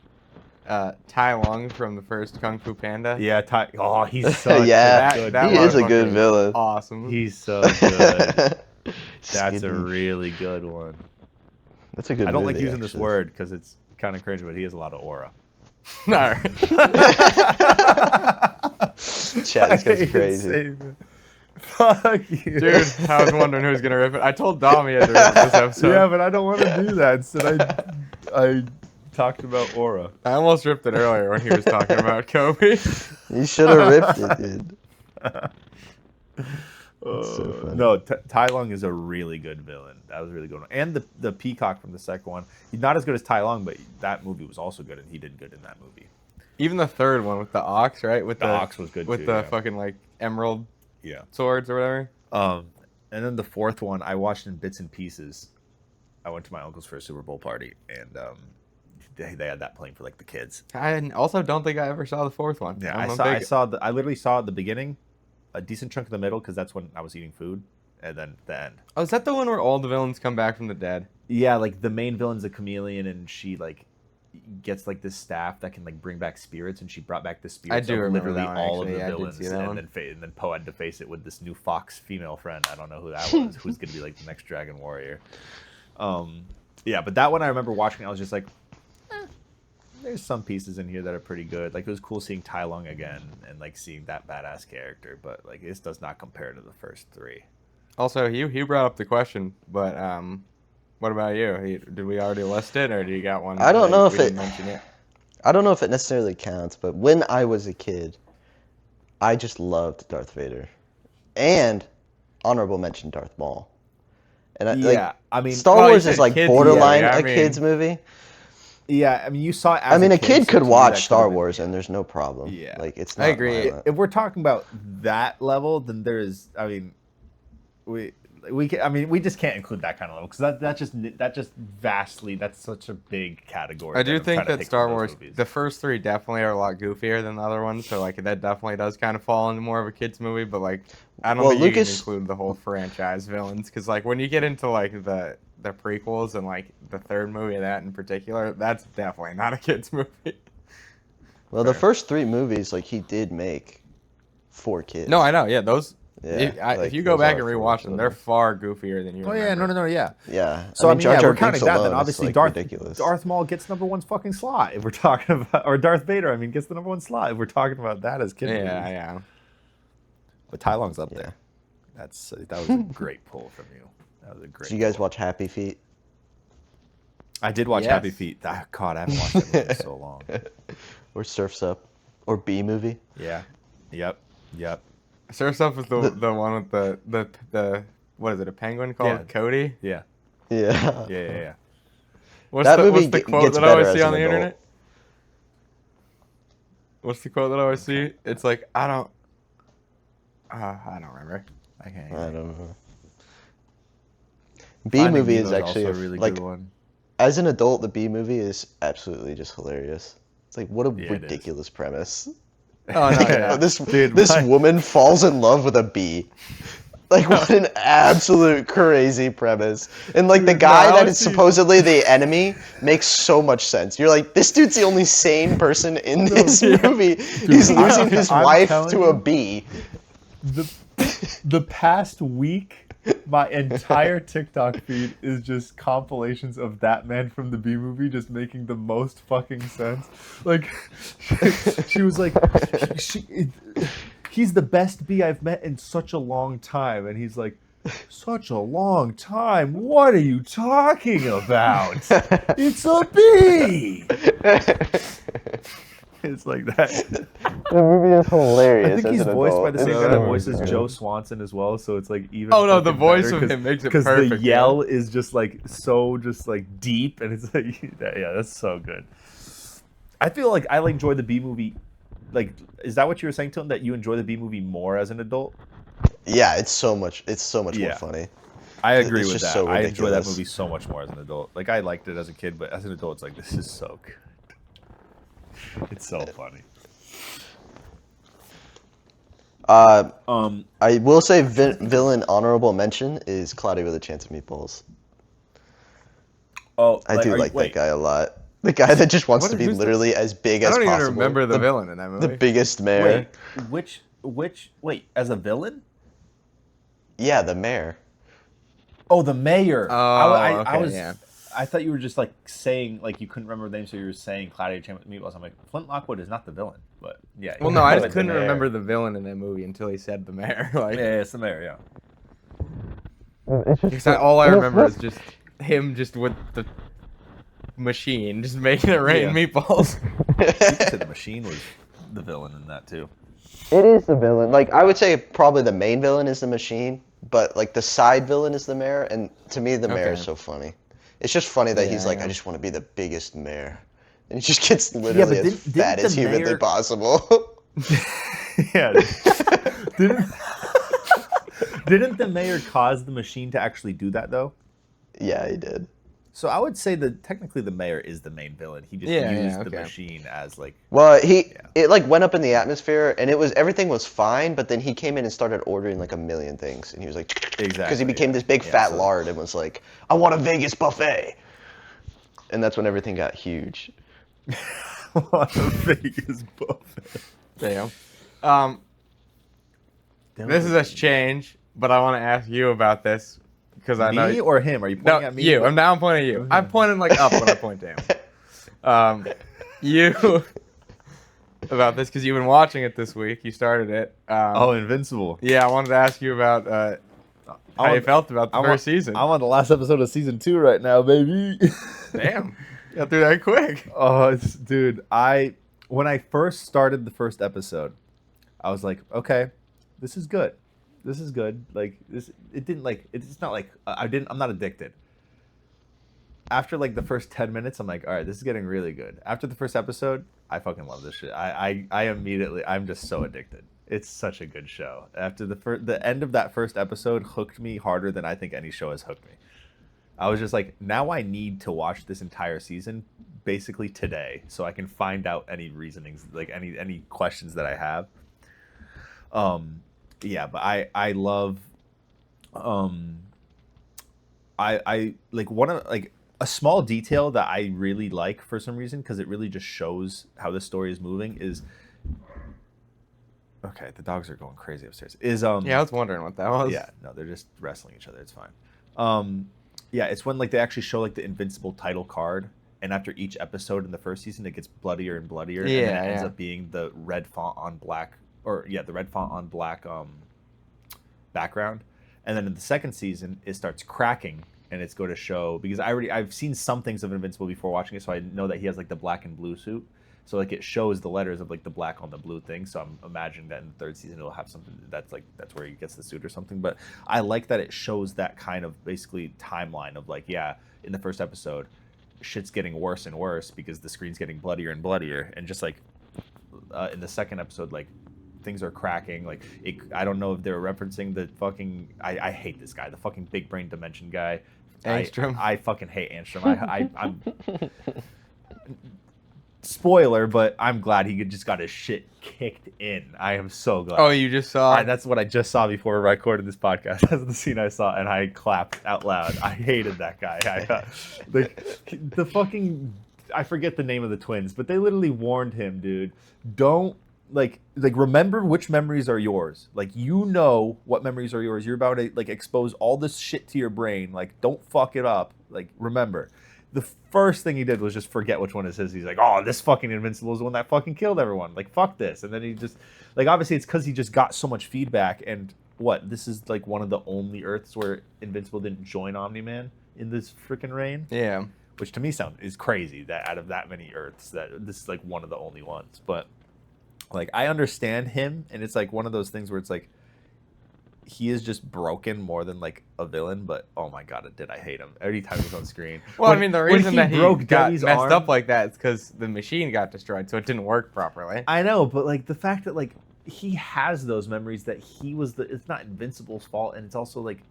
Tai Lung from the first Kung Fu Panda. Yeah, Oh, he's such Yeah, a good. that he is a motherfucker good is villain. Awesome. He's so good. That's a Skidden. really good one. That's a good. I don't like movie, using this actually. word because it's kind of cringe, but he has a lot of aura. No. Chat, this guy's crazy. Fuck you, Dude, I was wondering who's gonna rip it. I told Dom he had to rip this episode. Yeah, but I don't want to do that. Instead, I talked about aura. I almost ripped it earlier when he was talking about Kobe. You should have ripped it, dude. so funny. No, Tai Lung is a really good villain. That was a really good one. And the Peacock from the second one. He's not as good as Tai Lung, but that movie was also good, and he did good in that movie. Even the third one with the ox, right? With The ox was good with too, the yeah. fucking like emerald Yeah. swords or whatever. And then the fourth one, I watched in bits and pieces. I went to my uncle's for a Super Bowl party, and they had that playing for like the kids. I also don't think I ever saw the fourth one. Yeah, I'm a I big- saw I literally saw at the beginning, a decent chunk of the middle because that's when I was eating food, and then the end. Oh, is that the one where all the villains come back from the dead? Yeah, like the main villain's a chameleon, and she like gets like this staff that can like bring back spirits, and she brought back the spirits. do of remember literally that one, all actually. of Yeah, I the did villains, see that one. and then Poe had to face it with this new fox female friend. I don't know who that was. Who's gonna be like the next Dragon Warrior? Yeah, but that one I remember watching. I was just like, there's some pieces in here that are pretty good. Like it was cool seeing Tai Lung again and like seeing that badass character, but like this does not compare to the first three. Also, you brought up the question, but what about you? Did we already list it, or do you got one? I don't that know we if didn't it- mention it. I don't know if it necessarily counts, but when I was a kid, I just loved Darth Vader, and honorable mention Darth Maul. And Yeah, I mean, Star well, you Wars said is like kids borderline movie, I a mean- kids movie. yeah, I mean, you saw it as I mean, a kid so could to me, watch that Star could've been- Wars and there's no problem. Yeah. Like it's I not agree. violent. If we're talking about that level, then there is. I mean, we can, I mean, we just can't include that kind of level because that just vastly. That's such a big category. I do I'm trying think to that pick Star from those Wars, movies. the first three definitely are a lot goofier than the other ones, so like that definitely does kind of fall into more of a kids movie. But like, I don't Well, think you Lucas- can include the whole franchise villains because like when you get into like the prequels and like the third movie of that in particular, that's definitely not a kids movie. Well, the Fair. first three movies, like he did make for kids. No, I know. Yeah, those. Yeah, If like, you go those back are and for rewatch them, they're children. far goofier than you. Oh yeah, remember. no, yeah. Yeah. So I mean, Jar yeah, Jar we're counting Binks that. Then alone is, obviously like, Darth ridiculous. Maul gets number one fucking slot if we're talking about, or Darth Vader. I mean, gets the number one slot if we're talking about that as kids. Yeah, movies. yeah. But Tai Lung's up Yeah. there. That was a great pull from you. That was a great. Did you guys pull. watch Happy Feet? I did watch Yes. Happy Feet. Ah, God, I haven't watched that movie in so long. Or Surf's Up? Or B Movie? Yeah. Yep. Surf's Up with the one with the what is it? A penguin called Yeah. Cody? Yeah. Yeah. Yeah. What's That the, movie what's the ge- quote gets that I always better see as on the an adult. internet? What's the quote that I always see? It's like I don't remember. I can't. I don't know. B Movie is actually a really like good one. as an adult, the B Movie is absolutely just hilarious. It's like what a Yeah, it is. ridiculous premise. Oh no, yeah. This Dude, this my- woman falls in love with a bee. Like what an absolute crazy premise. And like the Dude, guy no, I that was is seeing- supposedly the enemy makes so much sense. You're like, this dude's the only sane person in this Yeah. movie. He's losing his I'm wife telling to you. a bee. The past week, my entire TikTok feed is just compilations of that man from the B Movie just making the most fucking sense. Like, she was like, he's the best bee I've met in such a long time, and he's like, such a long time. What are you talking about? It's a bee. It's like that. The movie is hilarious. I think as he's an voiced adult. by the same It's guy that so voices good. Joe Swanson as well, so it's like even. Oh, no, the fucking voice better of him makes it because the perfect, yell is just like so just like deep, and it's like yeah, that's so good. I feel like I enjoy the B movie. Like, is that what you were saying to him, that you enjoy the B movie more as an adult? Yeah, it's so much more Yeah. funny. I agree It's with just that. so I enjoy that ridiculous. movie so much more as an adult. Like I liked it as a kid, but as an adult, it's like this is so good. It's so funny. I will say villain honorable mention is Cloudy with a Chance of Meatballs. Oh, I do like that guy a lot. The guy that just wants What- to be who's the- literally as big I as don't possible. even remember the villain in that movie. The biggest mayor. Wait, wait, as a villain? Yeah, the mayor. Oh, the mayor. Oh, I okay, was. yeah. I thought you were just like saying like you couldn't remember the name, so you were saying Cloudy with Meatballs. I'm like, Flint Lockwood is not the villain, but yeah. Well, no, I But just the couldn't mayor. remember the villain in that movie until he said the mayor. Like, yeah, it's the mayor. Yeah. because all I remember is just him just with the machine, just making it rain Yeah. meatballs. You could say the machine was the villain in that too. It is the villain. Like I would say, probably the main villain is the Machine, but like the side villain is the mayor. And to me, the mayor is Okay. so funny. It's just funny that he's Yeah, like, I yeah. just want to be the biggest mayor, and he just gets Yeah, literally but as fat didn't as the humanly mayor? possible. Yeah. Didn't didn't the mayor cause the Machine to actually do that though? Yeah, he did. So I would say that technically the mayor is the main villain. He just Yeah, used yeah, the okay. Machine as like Well, Yeah. it like went up in the atmosphere, and everything was fine. But then he came in and started ordering like a million things, and he was like, because Exactly, he became yeah. this big Yeah, fat so- lard and was like, I want a Vegas buffet, and that's when everything got huge. what a Vegas buffet. Damn. This is a change, but I want to ask you about this because I know me or him? Are you no, pointing at me? you. I'm pointing at you. I'm pointing like up when I point down. You about this because you've been watching it this week. You started it. Oh, Invincible. Yeah, I wanted to ask you about how you felt about the first season. I'm on the last episode of season 2 right now, baby. Damn, got through that quick. Oh, dude, when I first started the first episode, I was like, okay, this is good. This is good. Like this, it didn't like it's not like I'm not addicted. After like the first 10 minutes, I'm like, all right, this is getting really good. After the first episode, I fucking love this shit. I immediately, I'm just so addicted. It's such a good show. After the end of that first episode hooked me harder than I think any show has hooked me. I was just like, now I need to watch this entire season basically today so I can find out any reasonings, like any questions that I have. Yeah, but I love I like one of like a small detail that I really like for some reason because it really just shows how the story is moving is okay, the dogs are going crazy upstairs. Yeah, I was wondering what that was. yeah, no, they're just wrestling each other. It's fine. Yeah, it's when like they actually show like the Invincible title card, and after each episode in the first season, it gets bloodier and bloodier, and then Yeah, it ends yeah. up being the red font on black, or yeah, the red font on black background, and then in the second season, it starts cracking, and it's going to show because I've seen some things of Invincible before watching it, so I know that he has like the black and blue suit. So like it shows the letters of like the black on the blue thing. So I'm imagining that in the third season it'll have something that's where he gets the suit or something. But I like that it shows that kind of basically timeline of like, yeah, in the first episode, shit's getting worse and worse because the screen's getting bloodier and bloodier, and just like in the second episode, like things are cracking. Like I don't know if they're referencing the fucking. I hate this guy, the fucking big brain dimension guy. Angstrom. I fucking hate Angstrom. I'm spoiler, but I'm glad he just got his shit kicked in. I am so glad. Oh, you just saw. That's what I just saw before we recorded this podcast. That's the scene I saw, and I clapped out loud. I hated that guy. The fucking, I forget the name of the twins, but they literally warned him, dude. Don't like remember which memories are yours. Like you know what memories are yours. You're about to like expose all this shit to your brain. Like don't fuck it up. Like remember. The first thing he did was just forget which one is his. He's like, oh, this fucking Invincible is the one that fucking killed everyone. Like, fuck this. And then he just, like, obviously it's because he just got so much feedback. And this is like one of the only Earths where Invincible didn't join Omni-Man in this freaking reign. Yeah. Which to me is crazy that out of that many Earths, that this is like one of the only ones. But, like, I understand him. And it's like one of those things where it's like, he is just broken more than like a villain, but oh my god, did I hate him every time he's on screen. Well, I mean, the reason that he broke got Debbie's messed arm, up like that is because the machine got destroyed, so it didn't work properly. I know, but like the fact that like he has those memories that he was it's not Invincible's fault, and it's also like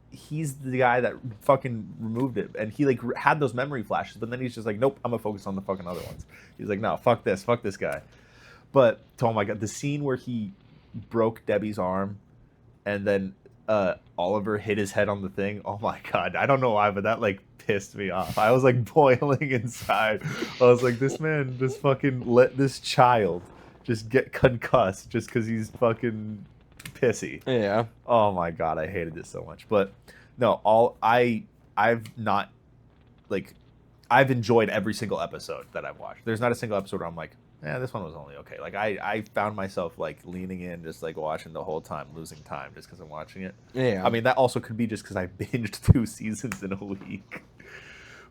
he's the guy that fucking removed it, and he like had those memory flashes, but then he's just like, nope, I'm gonna focus on the fucking other ones. He's like, no, fuck this guy. But oh my god, the scene where he broke Debbie's arm, and then Oliver hit his head on the thing. Oh my god, I don't know why, but that like pissed me off. I was like boiling inside. I was like, this man just fucking let this child just get concussed just because he's fucking pissy. Yeah. Oh my god, I hated this so much. But no, I've not like I've enjoyed every single episode that I've watched. There's not a single episode where I'm like, yeah, this one was only okay. Like I found myself like leaning in, just like watching the whole time, losing time just because I'm watching it. Yeah. I mean, that also could be just because I binged 2 seasons in a week.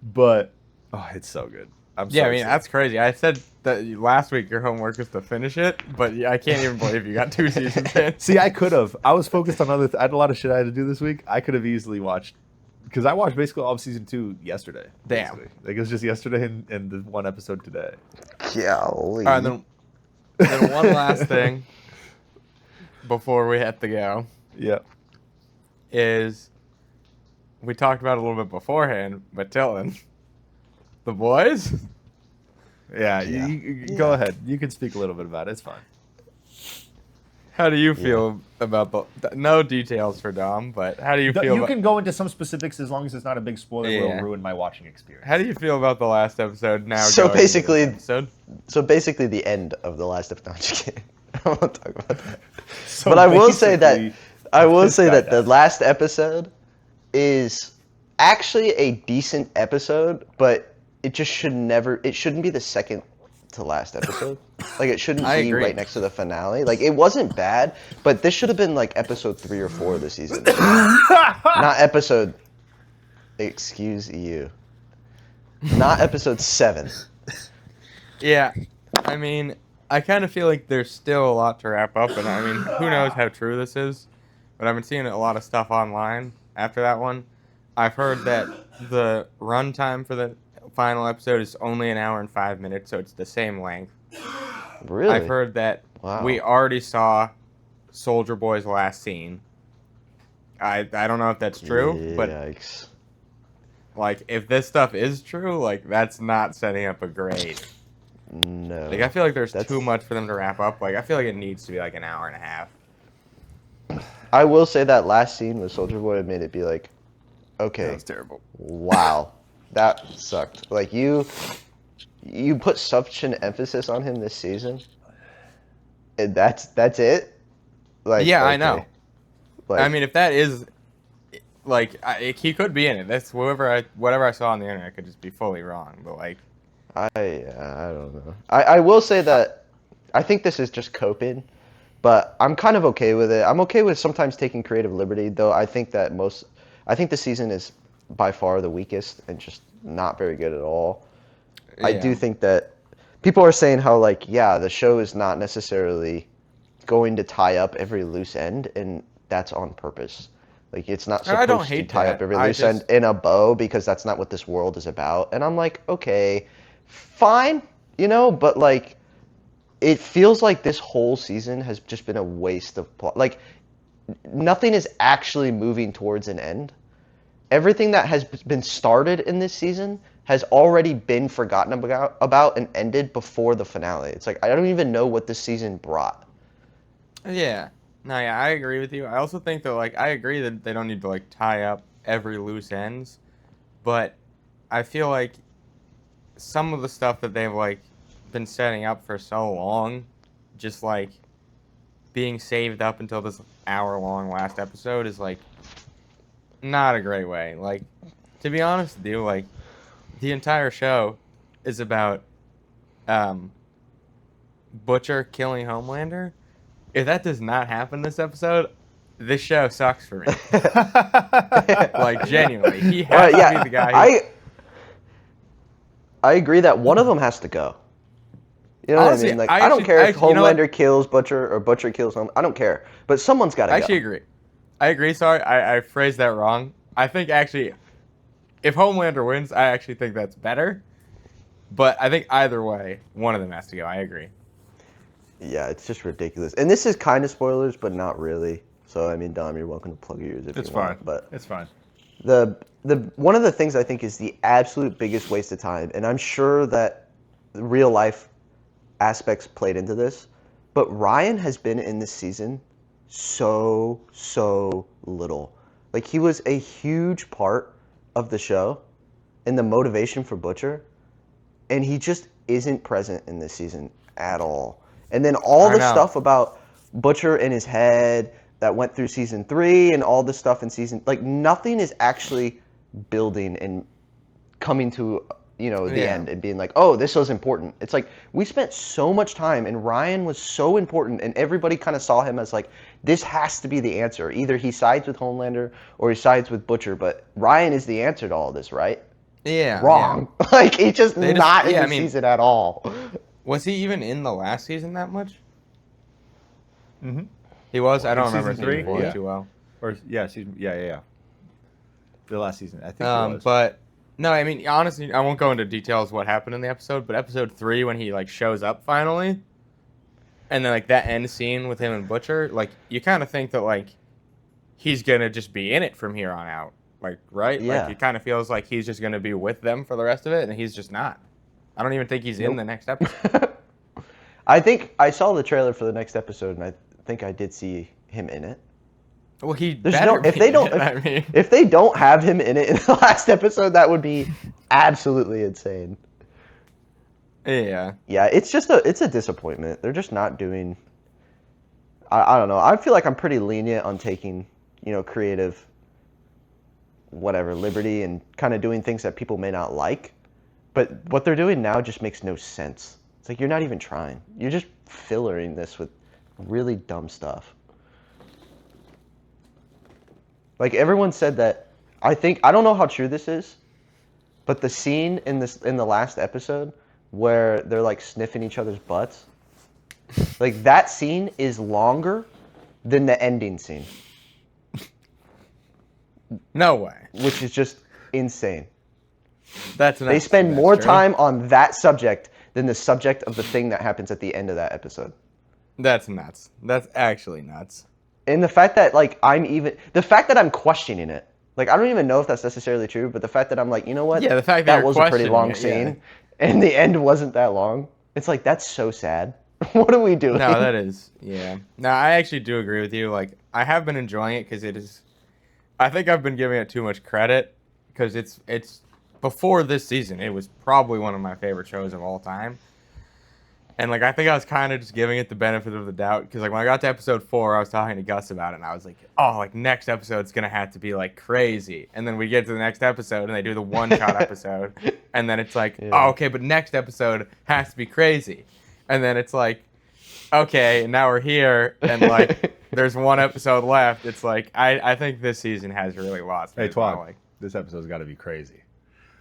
But oh, it's so good. I'm Yeah, so I mean excited. that's crazy. I said that last week your homework was to finish it, but I can't even believe you got 2 seasons in. See, I could have. I was focused on other. I had a lot of shit I had to do this week. I could have easily watched, because I watched basically all of season 2 yesterday. Damn. Basically. Like it was just yesterday and the one episode today. Golly. All right, then one last thing before we have to go Yeah. is we talked about it a little bit beforehand, but Tilton, The Boys. Yeah. Yeah. You go ahead. You can speak a little bit about it. It's fine. How do you feel about the no details for Dom, but how do you feel? You can go into some specifics as long as it's not a big spoiler. Yeah. Will ruin my watching experience. How do you feel about the last episode now? So going into this basically- episode? So basically, the end of the last episode. No, I'm just kidding. I don't want to talk about that. So But I will say that basically, the guy dies. last episode is actually a decent episode, but it just should never. It shouldn't be the second to last episode. Like it shouldn't I be agree. right next to the finale. Like it wasn't bad, but this should have been like episode 3 or 4 of the season, not episode. Excuse you. Not episode 7. Yeah, I mean, I kind of feel like there's still a lot to wrap up, and I mean, who knows how true this is, but I've been seeing a lot of stuff online after that one. I've heard that the runtime for the final episode is only 1 hour and 5 minutes, so it's the same length. Really? I've heard that Wow. we already saw Soldier Boy's last scene. I don't know if that's true, but Yikes. like if this stuff is true, like that's not setting up a great. No. Like I feel like there's That's- too much for them to wrap up. Like I feel like it needs to be like 1 hour and a half. I will say that last scene with Soldier Boy made it be like, okay, That was terrible. wow, that sucked. Like you put such an emphasis on him this season, and that's it. Like Yeah, I know. Like, I mean, if that is like he could be in it. That's whatever I saw on the internet could just be fully wrong. But like, I don't know. I will say that I think this is just coping, but I'm kind of okay with it. I'm okay with sometimes taking creative liberty, though. I think the season is by far the weakest and just not very good at all. I do yeah. think that people are saying how like the show is not necessarily going to tie up every loose end, and that's on purpose. Like it's not I don't supposed to hate tie that. up every I loose end just- in a bow because that's not what this world is about. And I'm like, okay, fine, but like it feels like this whole season has just been a waste of plot. Like nothing is actually moving towards an end. Everything that has been started in this season has already been forgotten about and ended before the finale. It's like I don't even know what this season brought. yeah, no, yeah, I agree with you. I also think that like I agree that they don't need to like tie up every loose ends, but I feel like some of the stuff that they've like been setting up for so long, just like being saved up until this hour-long last episode is like not a great way. Like, to be honest with you, like the entire show is about Butcher killing Homelander. If that does not happen this episode, this show sucks for me. Like genuinely, he has to be the guy. Who, I agree that one of them has to go. You know Honestly, what I mean? Like I I don't actually- care I if actually- you know what? Homelander kills Butcher or Butcher kills Home. I don't care, but someone's got to I go. actually agree. I agree. Sorry, I phrased that wrong. I think actually, if Homelander wins, I actually think that's better. But I think either way, one of them has to go. I agree. Yeah, it's just ridiculous. And this is kind of spoilers, but not really. So I mean, Dom, you're welcome to plug yours if It's you fine. want. But It's fine. the one of the things I think is the absolute biggest waste of time, and I'm sure that the real life aspects played into this, but Ryan has been in this season so little. Like he was a huge part of the show and the motivation for Butcher, and he just isn't present in this season at all. And then all I the know. stuff about Butcher in his head that went through season 3 and all the stuff in season, like nothing is actually building and coming to the Yeah. end and being like, oh, this was important. It's like we spent so much time and Ryan was so important and everybody kind of saw him as like, this has to be the answer. Either he sides with Homelander or he sides with Butcher, but Ryan is the answer to all this, right? Yeah. wrong. Like he's just They just- not in yeah, the I mean- season at all. Was he even in the last season that much? Mm-hmm. He was. I In don't remember season season 3? 4 Yeah. too well. Or yeah. The last season, I think it was. But no, I mean honestly, I won't go into details what happened in the episode. But episode 3, when he like shows up finally, and then like that end scene with him and Butcher, like you kind of think that like he's gonna just be in it from here on out, like right? Yeah. Like it kind of feels like he's just gonna be with them for the rest of it, and he's just not. I don't even think he's in Nope. the next episode. I think I saw the trailer for the next episode, and I think I did see him in it. Well, he There's better no if be they in don't it, I mean, if they don't have him in it in the last episode, that would be absolutely insane. yeah. Yeah, it's a disappointment. They're just not doing. I don't know. I feel like I'm pretty lenient on taking, creative, whatever, liberty and kind of doing things that people may not like. But what they're doing now just makes no sense. It's like you're not even trying. You're just fillering this with really dumb stuff. Like everyone said that. I don't know how true this is, but the scene in the last episode where they're like sniffing each other's butts, like that scene is longer than the ending scene, No way. which is just insane. That's They nuts. spend That's more true. time on that subject than the subject of the thing that happens at the end of that episode. That's nuts. That's actually nuts. And the fact that the fact that I'm questioning it, like I don't even know if that's necessarily true, but the fact that I'm like, you know what? Yeah, the fact that you're was a pretty questioning long it, scene, yeah. and the end wasn't that long. It's like that's so sad. What are we doing? No, that is, yeah. No, I actually do agree with you. Like, I have been enjoying it because it is. I think I've been giving it too much credit because it's before this season. It was probably one of my favorite shows of all time. And like, I think I was kind of just giving it the benefit of the doubt because like when I got to episode 4, I was talking to Gus about it, and I was like, oh, like next episode's gonna have to be like crazy. And then we get to the next episode, and they do the one-shot episode, and then it's like, Yeah. oh, okay, but next episode has to be crazy. And then it's like, okay, now we're here, and like, there's one episode left. It's like, I think this season has really lost me. Hey, as well. Twog, this episode's got to be crazy.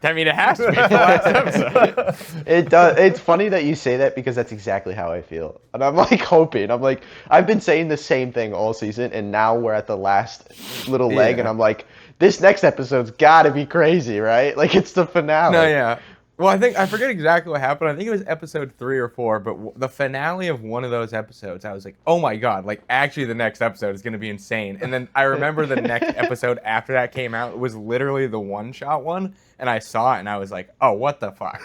I mean, it has to be the last episode. It does. It's funny that you say that because that's exactly how I feel, and I'm like hoping. I'm like, I've been saying the same thing all season, and now we're at the last little leg, Yeah. and I'm like, this next episode's got to be crazy, right? Like it's the finale. No, yeah. Well, I forget exactly what happened. I think it was episode 3 or 4, but the finale of one of those episodes, I was like, oh my God, like actually the next episode is going to be insane. And then I remember the next episode after that came out, it was literally the one-shot one, and I saw it and I was like, oh, what the fuck?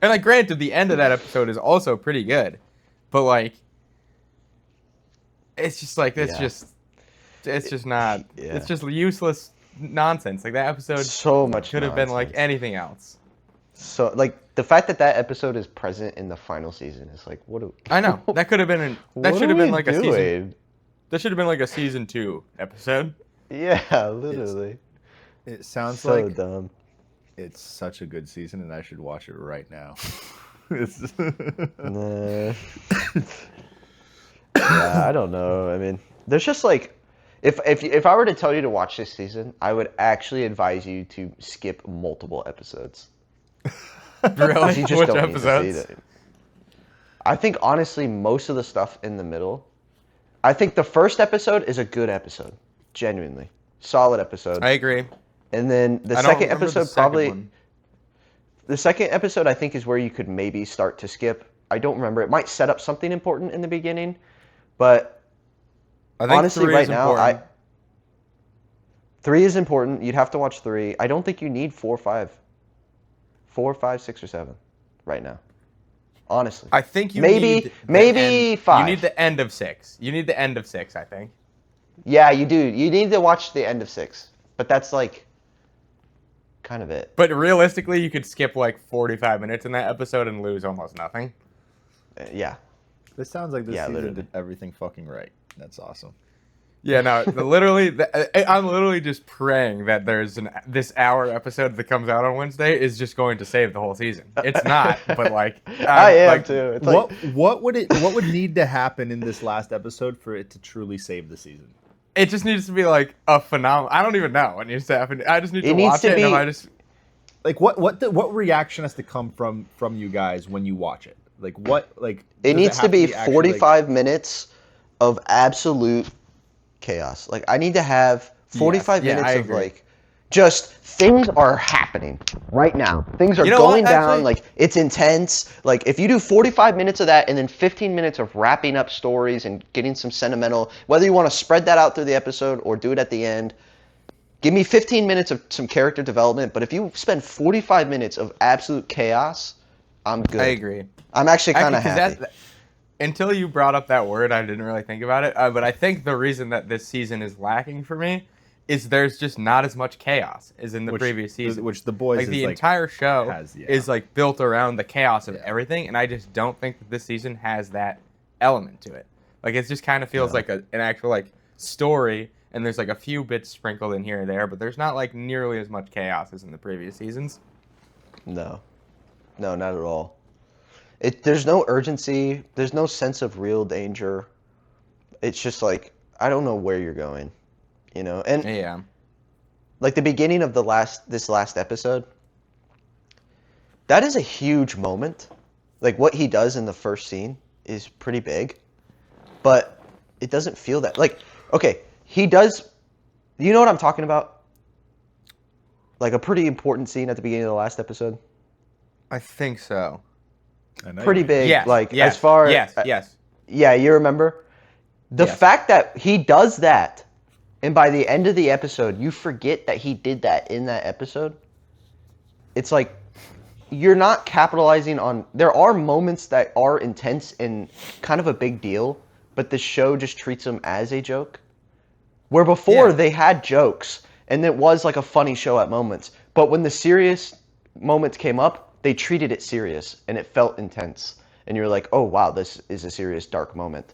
And like, granted, the end of that episode is also pretty good, but like, it's just like, it's Yeah. just not, Yeah. it's just useless nonsense. Like that episode So much could have been like nonsense. anything else. So like the fact that that episode is present in the final season is like what? I know that could have been that what should are have been we like a season. doing? That should have been like a season 2 episode. Yeah, literally. It sounds So like dumb. it's such a good season, and I should watch it right now. It's- Nah. Yeah, I don't know. I mean, there's just like, if I were to tell you to watch this season, I would actually advise you to skip multiple episodes. Really? You just Which don't need to see episodes? it. I think honestly, most of the stuff in the middle. I think the first episode is a good episode, genuinely solid episode. I agree. And then the I don't second remember the episode second probably. one. The second episode, I think, is where you could maybe start to skip. I don't remember. It might set up something important in the beginning, but I think honestly, 3 right is now, important. 3 is important. You'd have to watch 3. I don't think you need 4, 5, 6, or 7 right now. Honestly, I think you maybe- need the maybe end, 5. You need the end of 6. You need the end of 6, I think. yeah, you do. You need to watch the end of 6, but that's like kind of it. But realistically, you could skip like 45 minutes in that episode and lose almost nothing. Yeah. This sounds like this Yeah, season literally. did everything fucking right. That's awesome. Yeah, no, I'm literally just praying that there's this hour episode that comes out on Wednesday is just going to save the whole season. It's not, but like I am like, too. It's like What would need to happen in this last episode for it to truly save the season? it just needs to be like a phenomenal. I don't even know what needs to happen. I just need It to needs watch to it. And if be- I just Like what reaction has to come from you guys when you watch it? Like what like It does needs to have be actually, 45 minutes of absolute chaos. Like I need to have 45 yeah, minutes I of agree. like just things are happening right now. Things are You know what, going down. actually- Like it's intense. Like if you do 45 minutes of that and then 15 minutes of wrapping up stories and getting some sentimental, whether you want to spread that out through the episode or do it at the end, give me 15 minutes of some character development. But if you spend 45 minutes of absolute chaos, I'm good. I agree. I'm actually kind of 'cause happy. Until you brought up that word, I didn't really think about it. But I think the reason that this season is lacking for me is there's just not as much chaos as in the previous season. which the boys Like is the like entire show has, yeah. is like built around the chaos of Yeah. everything, and I just don't think that this season has that element to it. Like it just kind of feels like an actual like story, and there's like a few bits sprinkled in here and there, but there's not like nearly as much chaos as in the previous seasons. No, not at all. There's no urgency. There's no sense of real danger. It's just like I don't know where you're going, you know. And Yeah. like the beginning of this last episode, that is a huge moment. Like what he does in the first scene is pretty big, but it doesn't feel that. Like okay, he does. You know what I'm talking about? Like a pretty important scene at the beginning of the last episode. I think so. I know Pretty you- big. Yes. Like yes, as far yes, yes. Yeah, you remember? The Yes. fact that he does that, and by the end of the episode, you forget that he did that in that episode. It's like you're not capitalizing on. There are moments that are intense and kind of a big deal, but the show just treats them as a joke. Where before Yeah. they had jokes, and it was like a funny show at moments. But when the serious moments came up, they treated it serious, and it felt intense. And you're like, oh wow, this is a serious, dark moment.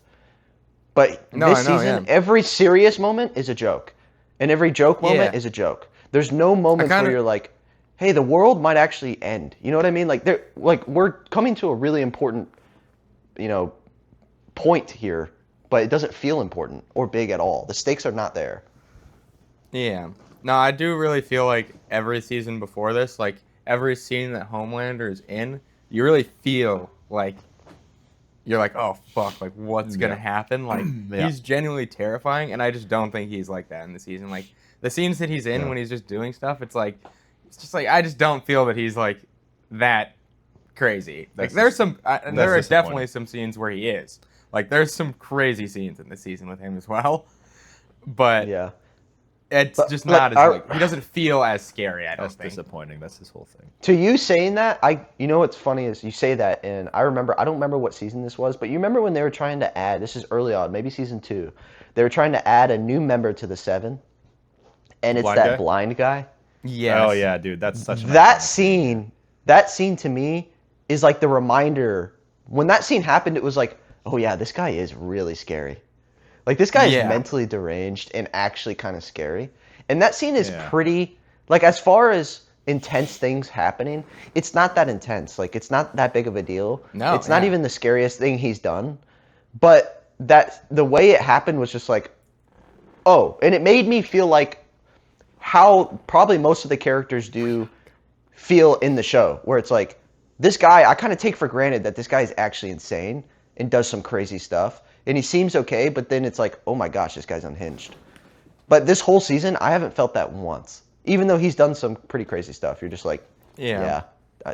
But No, this I know, season, yeah. every serious moment is a joke, and every joke moment Yeah. is a joke. There's no moments kinda- where you're like, "Hey, the world might actually end." You know what I mean? Like we're coming to a really important, point here, but it doesn't feel important or big at all. The stakes are not there. Yeah. No, I do really feel like every season before this, like every scene that Homelander is in, you really feel like you're like, oh fuck, like what's gonna Yeah. happen? Like Yeah. he's genuinely terrifying, and I just don't think he's like that in the season. Like the scenes that he's in Yeah. when he's just doing stuff, it's just like I just don't feel that he's like that crazy. Like That's there's some, and there are that's definitely disappointing. some scenes where he is. Like there's some crazy scenes in this season with him as well, but Yeah. it's But, just like, not as like he doesn't feel as scary. I don't That's think. disappointing. That's his whole thing. To you saying that, you know what's funny is you say that, and I don't remember what season this was, but you remember when they were trying to add, this is early on, maybe season 2, they were trying to add a new member to the Seven, and it's Blind that guy? blind guy. Yes. Oh yeah, dude, that's such an That iconic scene to me is like the reminder. When that scene happened, it was like, oh yeah, this guy is really scary. Like this guy is Yeah. mentally deranged and actually kind of scary. And that scene is Yeah. pretty, like as far as intense things happening, it's not that intense. Like it's not that big of a deal. No, it's not yeah. even the scariest thing he's done. But the way it happened was just like, oh, and it made me feel like how probably most of the characters do feel in the show, where it's like, this guy, I kind of take for granted that this guy is actually insane and does some crazy stuff, and he seems okay, but then it's like, oh my gosh, this guy's unhinged. But this whole season, I haven't felt that once, even though he's done some pretty crazy stuff. You're just like, Yeah.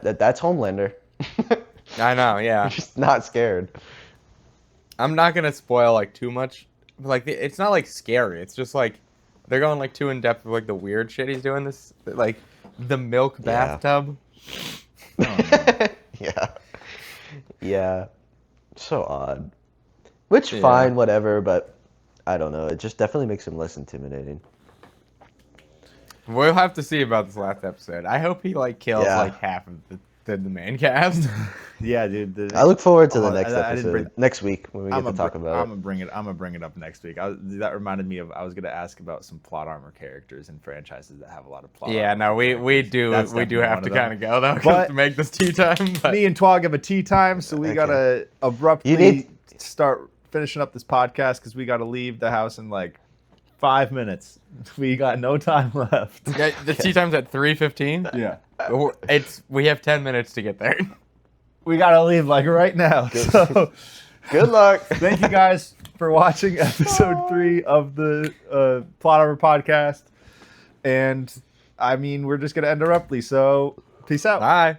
that's Homelander. I know. Yeah. Just not scared. I'm not gonna spoil like too much. Like it's not like scary. It's just like they're going like too in depth with like the weird shit he's doing. This like the milk Yeah. bathtub. Yeah. So odd. Which Yeah. fine, whatever, but I don't know. It just definitely makes him less intimidating. We'll have to see about this last episode. I hope he like kills Yeah. like half of the main cast. Yeah, dude. I look forward to the Oh, next I didn't episode bring- next week when we get I'm to talk about I'm gonna bring it up next week. That reminded me of I was gonna ask about some plot armor characters and franchises that have a lot of plot. Yeah, armor no, we characters. do That's we do definitely have one to of them. kind of go though 'cause But- to make this tea time. But Me and Twog have a tea time, so we Okay. gotta abruptly You need- start finishing up this podcast because we gotta leave the house in like 5 minutes. We got no time left. Yeah, the tea time's at 3:15. Yeah. We have 10 minutes to get there. We gotta leave like right now. So Good luck. thank you guys for watching episode 3 of the Plot Armor podcast. And I mean, we're just gonna end abruptly. So peace out. Bye.